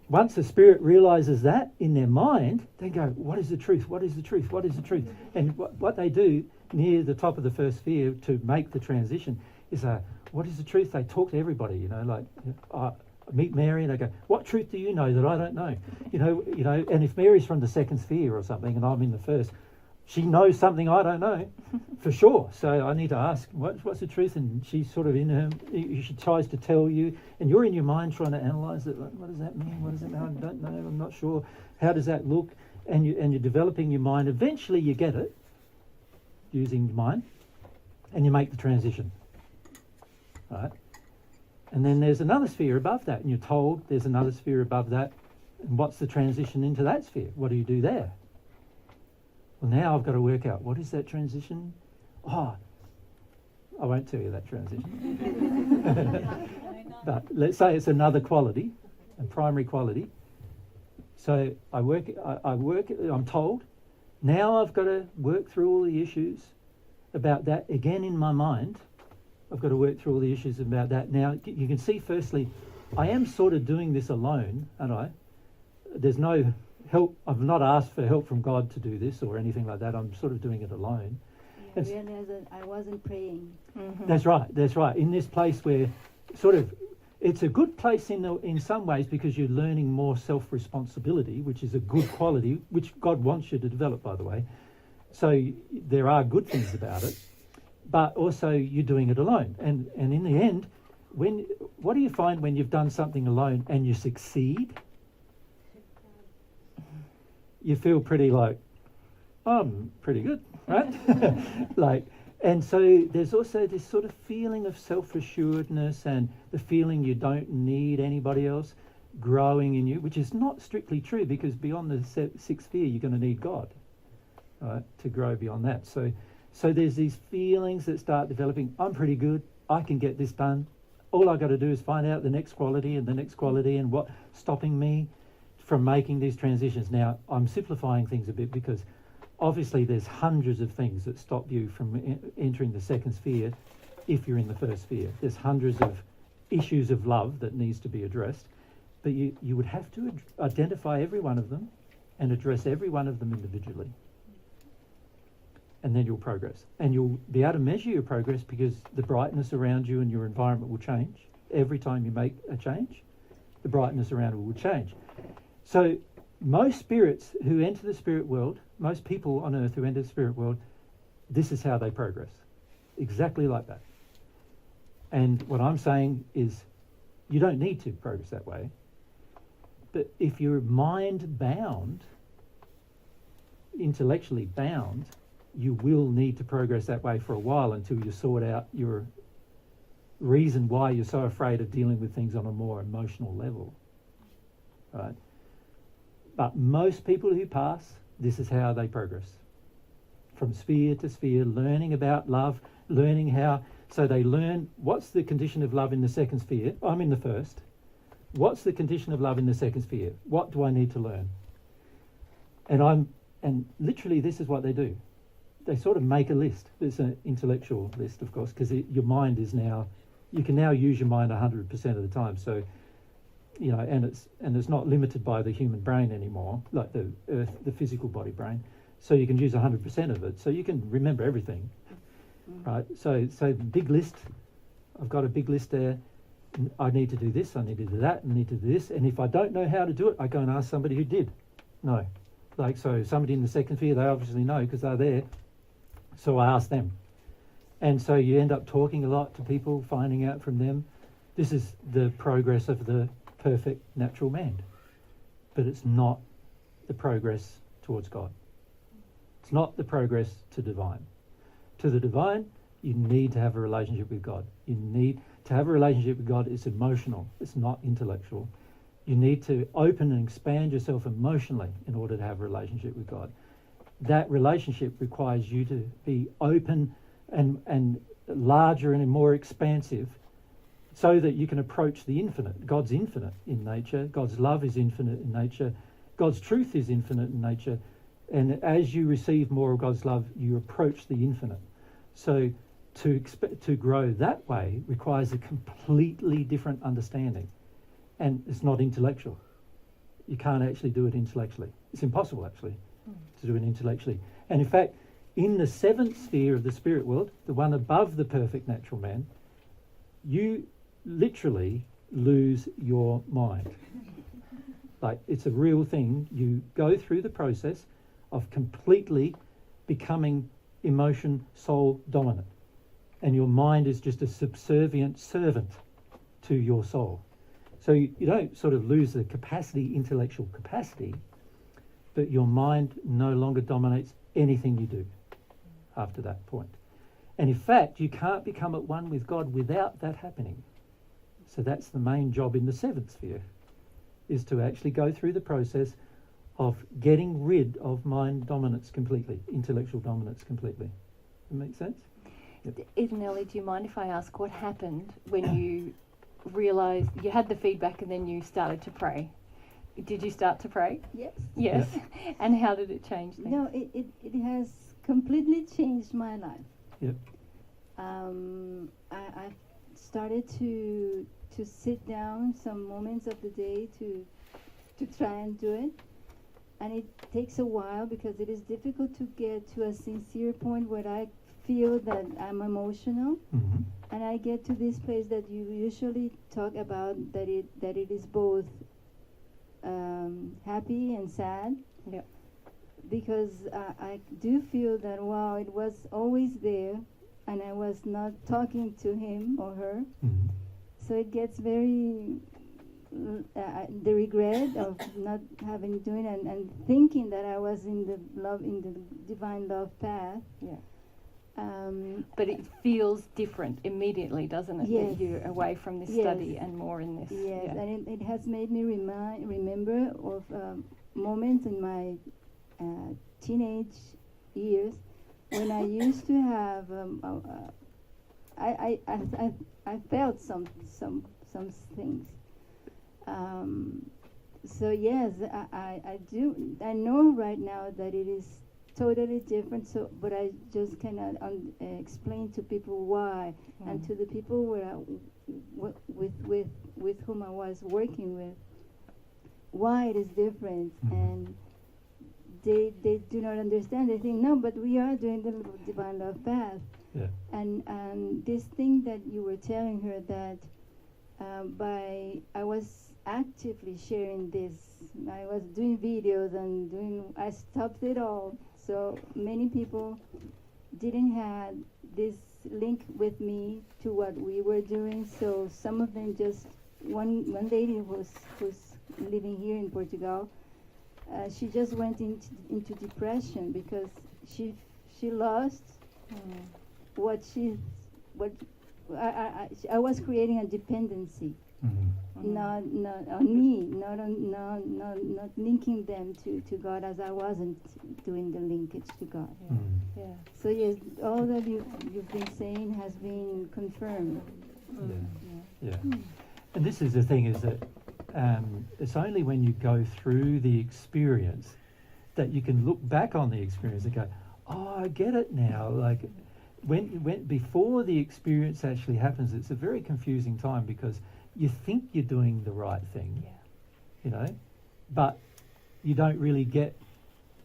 once the spirit realizes that in their mind, they go, what is the truth? What is the truth? What is the truth? And what they do near the top of the first sphere to make the transition is, what is the truth? They talk to everybody, like, meet Mary, and they go, what truth do you know that I don't know? And if Mary's from the second sphere or something and I'm in the first, she knows something I don't know for sure. So I need to ask, what's the truth? And she's sort of in her, she tries to tell you, and you're in your mind trying to analyse it. Like, what does that mean? What does it mean? I don't know. I'm not sure. How does that look? And you're developing your mind. Eventually you get it using your mind, and you make the transition. Right? And then there's another sphere above that, and you're told there's another sphere above that. And what's the transition into that sphere? What do you do there? Well, now I've got to work out, what is that transition? I won't tell you that transition. But let's say it's another quality, a primary quality. So I'm told, now I've got to work through all the issues about that again in my mind. I've got to work through all the issues about that. Now, you can see, firstly, I am sort of doing this alone, aren't I? There's no help. I've not asked for help from God to do this or anything like that. I'm sort of doing it alone. I realized that I wasn't praying. Mm-hmm. That's right. In this place where sort of, it's a good place in some ways because you're learning more self-responsibility, which is a good quality, which God wants you to develop, by the way. So there are good things about it, but also you're doing it alone. And in the end, what do you find when you've done something alone and you succeed? You feel pretty like, I'm pretty good, right? And so there's also this sort of feeling of self-assuredness and the feeling you don't need anybody else growing in you, which is not strictly true, because beyond the sixth sphere, you're going to need God, right, to grow beyond that. So there's these feelings that start developing. I'm pretty good. I can get this done. All I've got to do is find out the next quality and what's stopping me from making these transitions. Now, I'm simplifying things a bit because obviously there's hundreds of things that stop you from entering the second sphere if you're in the first sphere. There's hundreds of issues of love that needs to be addressed, but you would have to identify every one of them and address every one of them individually. And then you'll progress. And you'll be able to measure your progress because the brightness around you and your environment will change. Every time you make a change, the brightness around it will change. So most spirits who enter the spirit world, most people on earth who enter the spirit world, this is how they progress. Exactly like that. And what I'm saying is you don't need to progress that way. But if you're mind bound, intellectually bound, you will need to progress that way for a while until you sort out your reason why you're so afraid of dealing with things on a more emotional level. Right? But most people who pass, this is how they progress. From sphere to sphere, learning about love, learning how, so they learn what's the condition of love in the second sphere. I'm in the first. What's the condition of love in the second sphere? What do I need to learn? And literally this is what they do. They sort of make a list. It's an intellectual list, of course, because your mind is now, you can now use your mind 100% of the time. So, you know, and it's not limited by the human brain anymore, like the earth, the physical body brain. So you can use 100% of it. So you can remember everything, right? So big list. I've got a big list there. I need to do this. I need to do that. I need to do this. And if I don't know how to do it, I go and ask somebody who did know. Like, so somebody in the second sphere, they obviously know because they're there. So I ask them. And so you end up talking a lot to people, finding out from them. This is the progress of the perfect natural man. But it's not the progress towards God. It's not the progress to divine. To the divine, you need to have a relationship with God. You need to have a relationship with God. It's emotional. It's not intellectual. You need to open and expand yourself emotionally in order to have a relationship with God. That relationship requires you to be open and larger and more expansive so that you can approach the infinite. God's infinite in nature. God's love is infinite in nature. God's truth is infinite in nature. And as you receive more of God's love, you approach the infinite. So to grow that way requires a completely different understanding. And it's not intellectual. You can't actually do it intellectually. It's impossible, actually, to do it intellectually. And in fact, in the seventh sphere of the spirit world, the one above the perfect natural man, you literally lose your mind. Like, it's a real thing. You go through the process of completely becoming emotion, soul dominant. And your mind is just a subservient servant to your soul. So you don't sort of lose the capacity, intellectual capacity, but your mind no longer dominates anything you do after that point. And in fact, you can't become at one with God without that happening. So that's the main job in the seventh sphere, is to actually go through the process of getting rid of mind dominance completely, intellectual dominance completely. Does that make sense? Yep. Nelly, do you mind if I ask what happened when you realised you had the feedback and then you started to pray? Did you start to pray? Yes. Yes. Yeah. And how did it change things? No, it has completely changed my life. Yep. I started to sit down some moments of the day to try and do it. And it takes a while because it is difficult to get to a sincere point where I feel that I'm emotional. Mm-hmm. And I get to this place that you usually talk about, that it is both happy and sad. Yeah. Because I do feel that, wow, it was always there and I was not talking to him or her. Mm-hmm. So it gets very the regret of not having doing and thinking that I was in the divine love path. Yeah. But it feels different immediately, doesn't it? Yes. That you're away from this Yes. study and more in this. Yes, Yeah. and it has made me remember of moments in my teenage years when I used to have I felt some things. So yes, I know right now that it is totally different. So, but I just cannot explain to people why, and to the people with whom I was working with, why it is different, and they do not understand. They think, no, but we are doing the divine love path. Yeah. And this thing that you were telling her that I was actively sharing this. I was doing videos and I stopped it all. So many people didn't have this link with me to what we were doing. So some of them just, one lady who's living here in Portugal, she just went into depression because she lost I was creating a dependency, not on me, not linking them to God, as I wasn't doing the linkage to God. Yeah. So yes, all that you've been saying has been confirmed. Yeah. And this is the thing, is that it's only when you go through the experience that you can look back on the experience and go, oh, I get it now. Like when before the experience actually happens, it's a very confusing time because you think you're doing the right thing, you know, but you don't really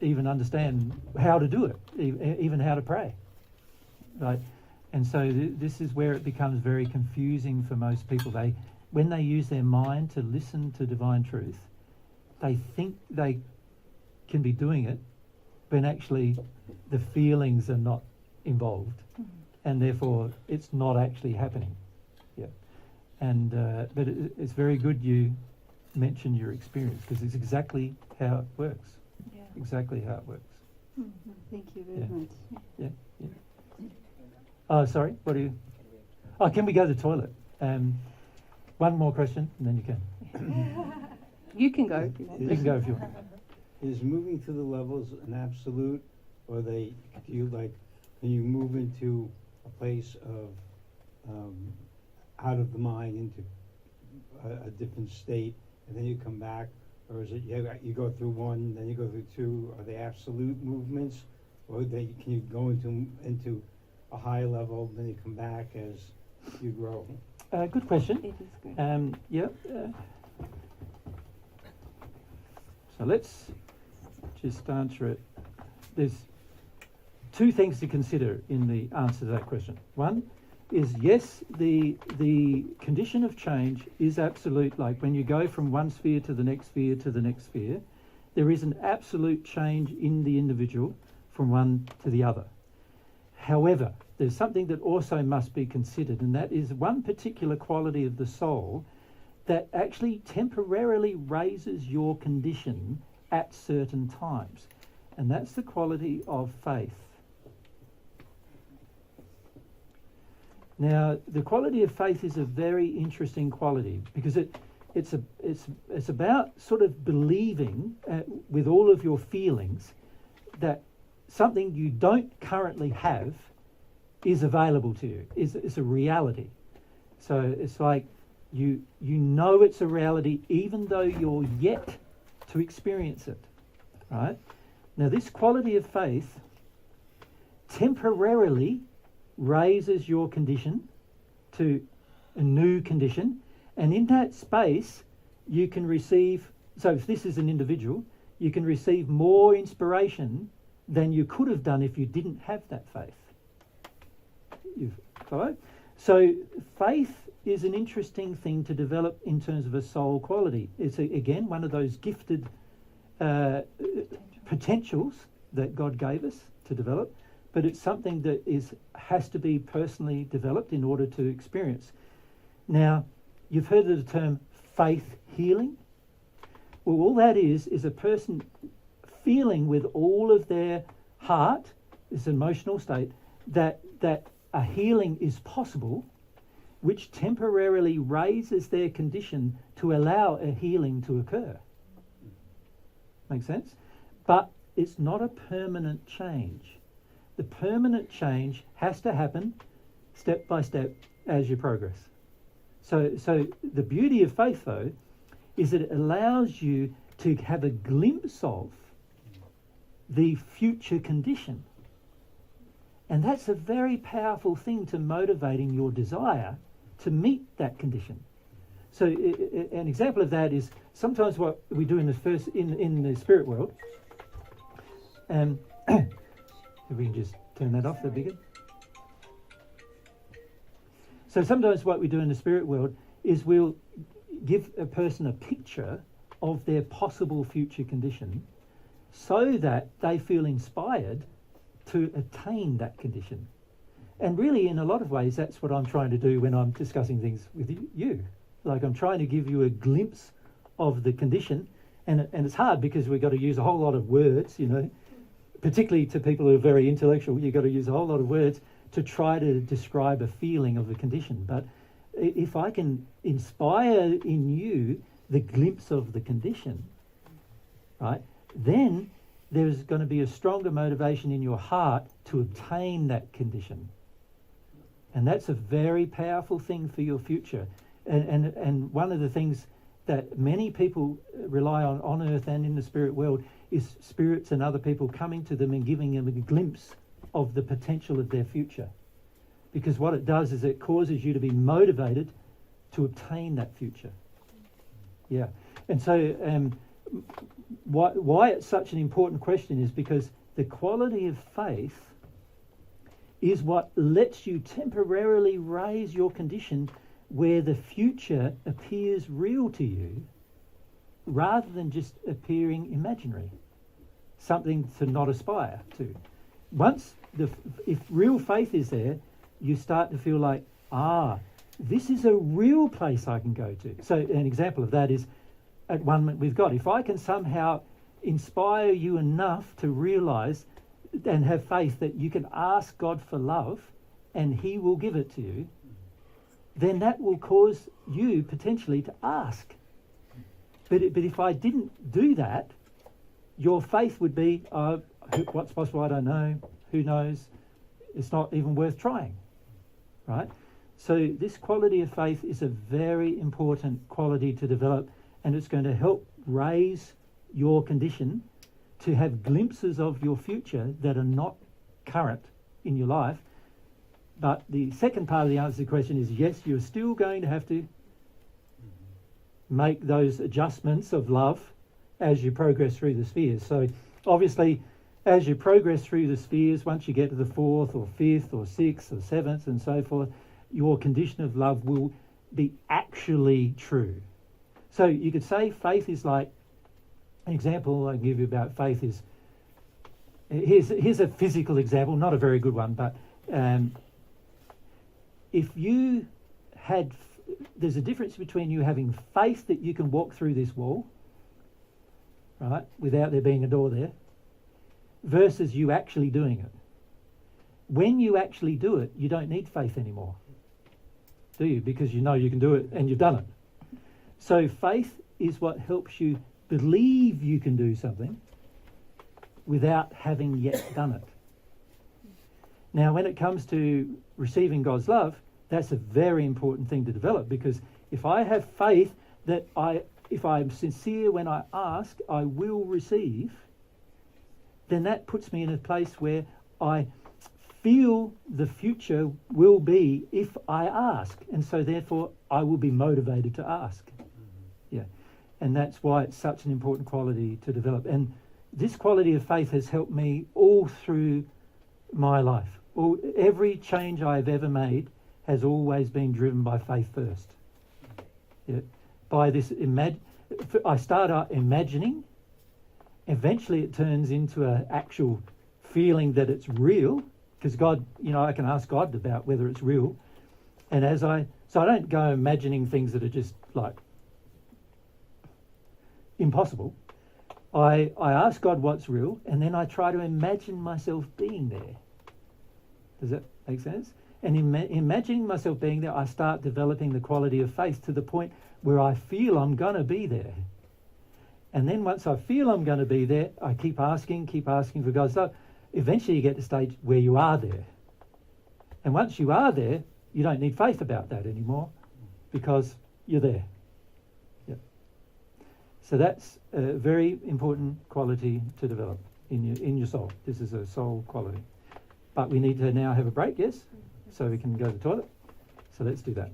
even understand how to do it, even how to pray, right? And so this is where it becomes very confusing for most people. When they use their mind to listen to divine truth, they think they can be doing it when actually the feelings are not involved, and therefore it's not actually happening. Yeah. And but it's very good you mention your experience, because it's exactly how it works. Yeah. Exactly how it works. Thank you very much. Yeah. Oh, sorry. What are you? Oh, can we go to the toilet? One more question, and then you can. You can go if you want. You can go if you want. Is moving through the levels an absolute, or do you like, when you move into a place of out of the mind into a different state, and then you come back, or is it you go through one, then you go through two? Are they absolute movements, or can you go into a high level, then you come back as you grow? Good question. It is good. So let's just answer it. There's two things to consider in the answer to that question. One is, yes, the condition of change is absolute. Like when you go from one sphere to the next sphere to the next sphere, there is an absolute change in the individual from one to the other. However, there's something that also must be considered, and that is one particular quality of the soul that actually temporarily raises your condition at certain times, and that's the quality of faith. Now, the quality of faith is a very interesting quality, because it's about sort of believing with all of your feelings that something you don't currently have is available to you, is a reality. So it's like you know it's a reality even though you're yet to experience it, right? Now this quality of faith temporarily raises your condition to a new condition, and in that space you can receive, so if this is an individual, you can receive more inspiration than you could have done if you didn't have that faith. You follow? So faith is an interesting thing to develop in terms of a soul quality. It's again one of those gifted potentials that God gave us to develop, but it's something that has to be personally developed in order to experience. Now, you've heard of the term faith healing. Well, all that is a person feeling with all of their heart, this emotional state, that a healing is possible, which temporarily raises their condition to allow a healing to occur. Make sense? But it's not a permanent change. The permanent change has to happen step by step as you progress. So the beauty of faith, though, is that it allows you to have a glimpse of the future condition. And that's a very powerful thing to motivating your desire to meet that condition. So an example of that is sometimes what we do in the spirit world. If we can just turn that off, that'd be good. So sometimes what we do in the spirit world is we'll give a person a picture of their possible future condition so that they feel inspired to attain that condition. And really, in a lot of ways, that's what I'm trying to do when I'm discussing things with you. Like, I'm trying to give you a glimpse of the condition, and it's hard because we've got to use a whole lot of words, you know, particularly to people who are very intellectual. You've got to use a whole lot of words to try to describe a feeling of the condition. But if I can inspire in you the glimpse of the condition, right, then there's going to be a stronger motivation in your heart to obtain that condition. And that's a very powerful thing for your future. And one of the things that many people rely on earth and in the spirit world is spirits and other people coming to them and giving them a glimpse of the potential of their future. Because what it does is it causes you to be motivated to obtain that future. Yeah. And so why it's such an important question is because the quality of faith is what lets you temporarily raise your condition where the future appears real to you rather than just appearing imaginary, something to not aspire to. Once if real faith is there, you start to feel like, this is a real place I can go to. So an example of that is at one with God. If I can somehow inspire you enough to realize and have faith that you can ask God for love and he will give it to you, then that will cause you potentially to ask. But if I didn't do that, your faith would be, what's possible, I don't know, who knows, it's not even worth trying, right? So this quality of faith is a very important quality to develop, and it's going to help raise your condition to have glimpses of your future that are not current in your life. But the second part of the answer to the question is yes, you're still going to have to make those adjustments of love as you progress through the spheres. So obviously, as you progress through the spheres, once you get to the 4th or 5th or 6th or 7th and so forth, your condition of love will be actually true. So you could say faith is like, an example I can give you about faith is, here's a physical example, not a very good one, but if you had, there's a difference between you having faith that you can walk through this wall, right, without there being a door there, versus you actually doing it. When you actually do it, you don't need faith anymore, do you? Because you know you can do it and you've done it. So faith is what helps you believe you can do something without having yet done it. Now, when it comes to receiving God's love, that's a very important thing to develop, because if I have faith that if I'm sincere when I ask, I will receive, then that puts me in a place where I feel the future will be if I ask. And so therefore, I will be motivated to ask. Yeah. And that's why it's such an important quality to develop. And this quality of faith has helped me all through my life. Every change I've ever made has always been driven by faith first. Yeah. By this, I start out imagining. Eventually it turns into an actual feeling that it's real, because God, I can ask God about whether it's real. And so I don't go imagining things that are just like impossible. I ask God what's real, and then I try to imagine myself being there. Does that make sense? And imagining myself being there, I start developing the quality of faith to the point where I feel I'm going to be there. And then once I feel I'm going to be there, I keep asking for God's love. Eventually you get to the stage where you are there. And once you are there, you don't need faith about that anymore, because you're there. Yep. So that's a very important quality to develop. in your soul. This is a soul quality. But we need to now have a break, yes? So we can go to the toilet. So let's do that.